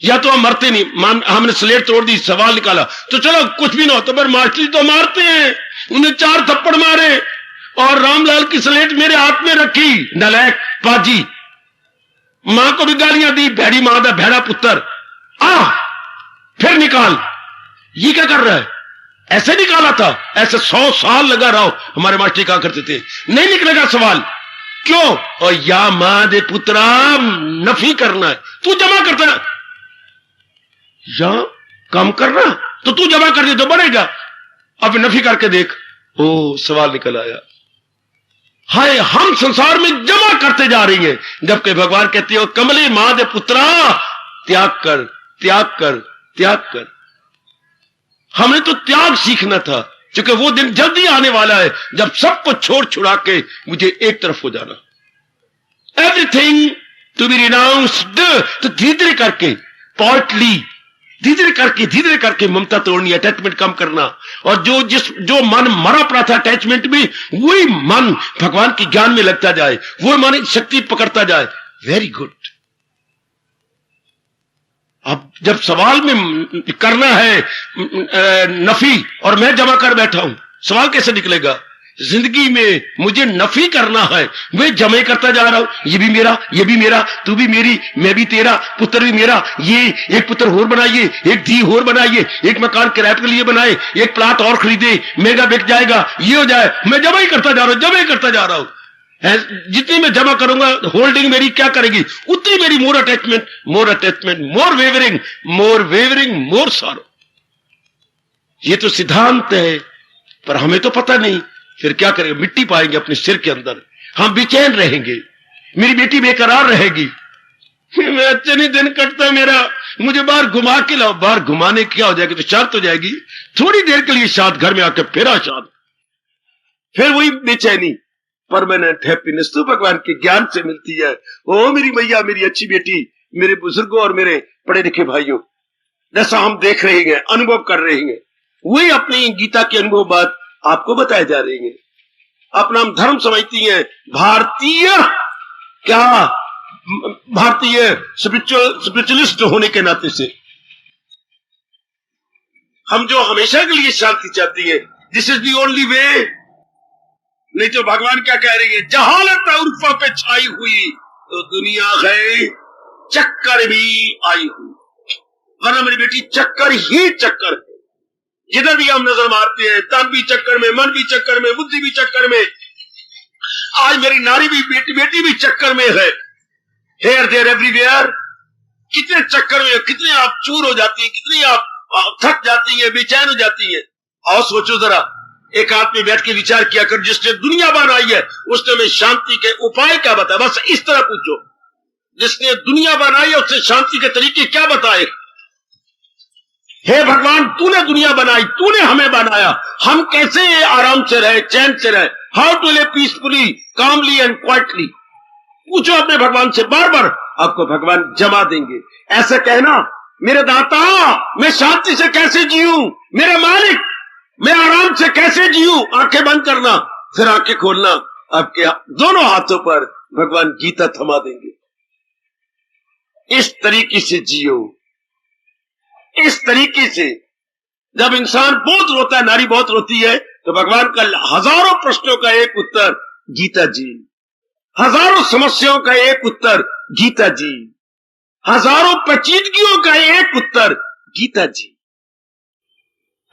या तो हम मरते नहीं, हमने स्लेट तोड़ दी, सवाल निकाला, तो चलो कुछ भी ना हो, तो फिर मास्टर तो मारते हैं, उन्हें 4 थप्पड़ मारे और रामलाल की स्लेट मेरे हाथ में रखी, नलायक पाजी। मां को भी गालियां दी, भैड़ी मां दा भैड़ा पुत्र, फिर निकाल। ये क्या कर रहा है? ऐसे निकाला था, ऐसे 100 साल लगा रहा हो। हमारे मास्टर कहा करते थे, नहीं निकलेगा सवाल। क्यों? और या मां दे पुत्रा, नफी करना है, तू जमा करता है, या कम करना तो तू जमा कर दे तो बढ़ेगा। अब नफी करके देख, ओ सवाल निकल आया। हाय, हम संसार में जमा करते जा रही हैं, जबकि भगवान कहते हो कमले मां दे पुत्रा, त्याग कर, त्याग कर, त्याग कर। हमने तो त्याग सीखना था, क्योंकि वो दिन जल्दी आने वाला है जब सबको छोड़ छुड़ा के मुझे एक तरफ हो जाना। Everything to be renounced. तो धीरे धीरे करके, पॉइंटली, धीरे करके ममता तोड़नी, अटैचमेंट कम करना। और जो मन मरा पड़ा था अटैचमेंट में, वही मन भगवान के ज्ञान में लगता जाए, वो मन शक्ति पकड़ता जाए। Very good. अब जब सवाल में करना है नफी और मैं जमा कर बैठा हूं, सवाल कैसे निकलेगा? जिंदगी में मुझे नफी करना है, मैं जमे करता जा रहा हूं, ये भी मेरा, ये भी मेरा, तू भी मेरी, मैं भी तेरा, पुत्र भी मेरा, ये एक पुत्र और बनाइए, एक धी और बनाइए, एक मकान किराए के लिए बनाए, एक प्लाट और खरीदे, महंगा बिक जाएगा, ये हो जाए। मैं जमा ही करता जा रहा हूं, जमा ही करता जा रहा हूं। जितनी मैं जमा करूंगा होल्डिंग मेरी क्या करेगी, उतनी मेरी मोर अटैचमेंट, मोर वेवरिंग, मोर सारो। ये तो सिद्धांत है, पर हमें तो पता नहीं। फिर क्या करेंगे? मिट्टी पाएंगे अपने सिर के अंदर, हम बेचैन रहेंगे, मेरी बेटी बेकरार रहेगी, मैं अच्छा नहीं दिन कटता मेरा, मुझे बाहर घुमा के लाओ। बाहर घुमाने क्या हो जाएगी? तो शांत हो जाएगी, थोड़ी देर के लिए शांत, घर में आकर फिर शांत, फिर वही बेचैनी। परमानेंट हैप्पीनेस तो भगवान के ज्ञान से मिलती है। ओ मेरी मैया, मेरी अच्छी बेटी, मेरे बुजुर्गों और मेरे पढ़े लिखे भाइयों, जैसा हम देख रहे हैं, अनुभव कर रहे हैं, वही अपनी गीता के अनुभव बात आपको बताए जा रहे हैं। अपना हम धर्म समझती हैं भारतीय, क्या भारतीय स्पिरिचुअलिस्ट होने के नाते से हम जो हमेशा के लिए शांति चाहती है, this is the only way. नहीं तो भगवान क्या कह रही है? जहालत उर्फा पे छाई हुई तो दुनिया है चक्कर भी आई हुई। वरना मेरी बेटी चक्कर ही चक्कर है। जिधर भी हम नजर मारते हैं, तन भी चक्कर में, मन भी चक्कर में, बुद्धि भी चक्कर में। आज मेरी नारी भी, बेटी भी चक्कर में है। Here there everywhere. कितने चक्कर में, कितने आप चूर हो जाती है, कितनी आप थक जाती है, बेचैन हो जाती है। और सोचो जरा, एक आदमी बैठ के विचार किया कर, जिसने दुनिया बनाई है उसने हमें शांति के उपाय क्या बताया? बस इस तरह पूछो, जिसने दुनिया बनाई है उसने शांति के तरीके क्या बताए? हे भगवान, तूने दुनिया बनाई, तूने हमें बनाया, हम कैसे आराम से रहे, चैन से रहे? How to live peacefully, calmly and quietly. पूछो अपने भगवान से, बार बार आपको भगवान जमा देंगे। ऐसा कहना, मेरे दाता मैं शांति से कैसे जीऊं, मेरे मालिक मैं आराम से कैसे जीऊं? आंखें बंद करना, फिर आंखें खोलना, आपके दोनों हाथों पर भगवान गीता थमा देंगे। इस तरीके से जियो, इस तरीके से। जब इंसान बहुत रोता है, नारी बहुत रोती है, तो भगवान का हजारों प्रश्नों का एक उत्तर गीता जी, हजारों समस्याओं का एक उत्तर गीता जी, हजारों पेचीदगियों का एक उत्तर गीता जी।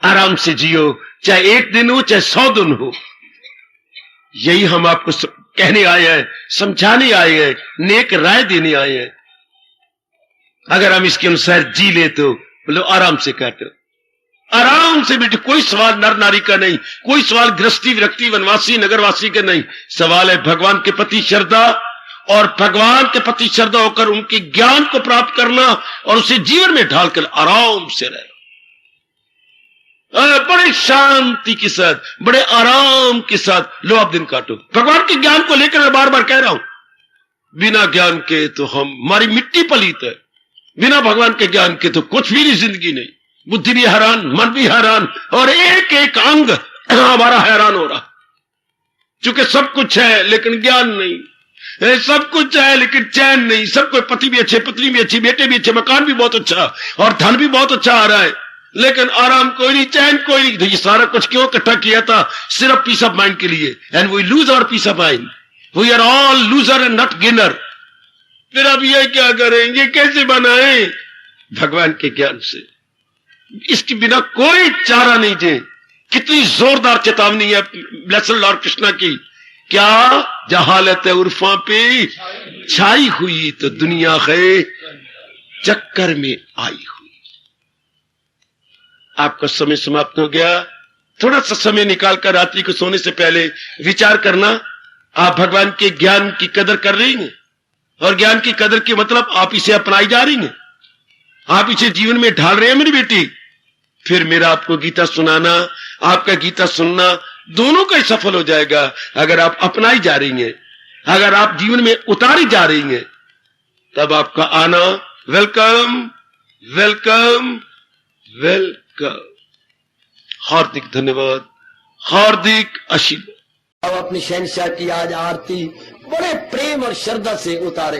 आराम से जियो, चाहे एक दिन हो चाहे 100 दिन हो। यही हम आपको कहने आए हैं, समझाने आए हैं, नेक राय देने आए हैं। अगर हम इसके अनुसार जी ले तो बोलो आराम से काटो, आराम से बेटे। कोई सवाल नर नारी का नहीं, कोई सवाल गृहस्थी विरक्ति वनवासी नगरवासी का नहीं। सवाल है भगवान के प्रति श्रद्धा, और भगवान के प्रति श्रद्धा होकर उनके ज्ञान को प्राप्त करना और उसे जीवन में ढालकर आराम से रहना, बड़े शांति के साथ, बड़े आराम के साथ लो आप दिन काटो। भगवान के ज्ञान को लेकर मैं बार बार कह रहा हूं, बिना ज्ञान के तो हमारी मिट्टी पलीत है, बिना भगवान के ज्ञान के तो कुछ भी नहीं, जिंदगी नहीं। बुद्धि भी हैरान, मन भी हैरान, और एक एक अंग हमारा हैरान हो रहा। चूंकि सब कुछ है लेकिन ज्ञान नहीं, सब कुछ है लेकिन चैन नहीं। सबको पति भी अच्छे, पत्नी भी अच्छी, बेटे भी अच्छे, मकान भी बहुत अच्छा और धन भी बहुत अच्छा आ रहा है, लेकिन आराम कोई नहीं, चैन कोई नहीं। तो ये सारा कुछ क्यों इकट्ठा किया था? सिर्फ पीस ऑफ माइंड के लिए। And we lose our peace of mind, we are all loser and not gainer. फिर अब ये क्या करेंगे, कैसे बनाए? भगवान के ज्ञान से, इसके बिना कोई चारा नहीं जे। कितनी जोरदार चेतावनी है ब्लेस्ड लॉर्ड कृष्णा की, क्या जहालत उर्फा पे छाई हुई तो दुनिया है चक्कर में आई हुई। आपका समय समाप्त हो गया। थोड़ा सा समय निकालकर रात्रि को सोने से पहले विचार करना, आप भगवान के ज्ञान की कदर कर रही हैं, और ज्ञान की कदर के मतलब आप इसे अपनाई जा रही हैं, आप इसे जीवन में ढाल रहे हैं मेरी बेटी। फिर मेरा आपको गीता सुनाना, आपका गीता सुनना, दोनों का ही सफल हो जाएगा अगर आप अपनाई जा रही हैं, अगर आप जीवन में उतारी जा रही हैं। तब आपका आना वेलकम वेलकम वेलकम। हार्दिक धन्यवाद, हार्दिक आशीर्वाद। अब अपनी शहंशाह की आज आरती बड़े प्रेम और श्रद्धा से उतारे।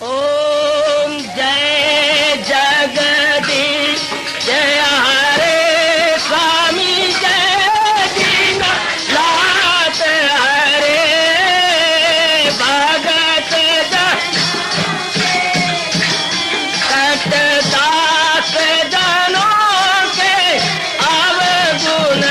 ओम जय जगदीश जय हरे स्वामी जय दीनानाथ हरे भगत सतदास जनों के अवगुण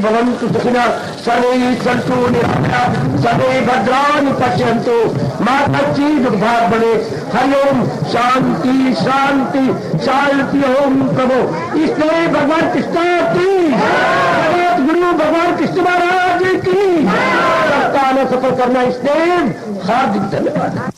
भवन्तु सुखिनः सर्वे सन्तु निरामयाः सर्वे भद्राणि पश्यन्तु मा कश्चित् दुर्भाग् भवेत्। हरि ओम शांति शांति शांति। ओम प्रभु इसलिए भगवान कृष्ण की जगत गुरु भगवान कृष्ण महाराज की सप्ताह में सफल करना इसलिए हार्दिक धन्यवाद।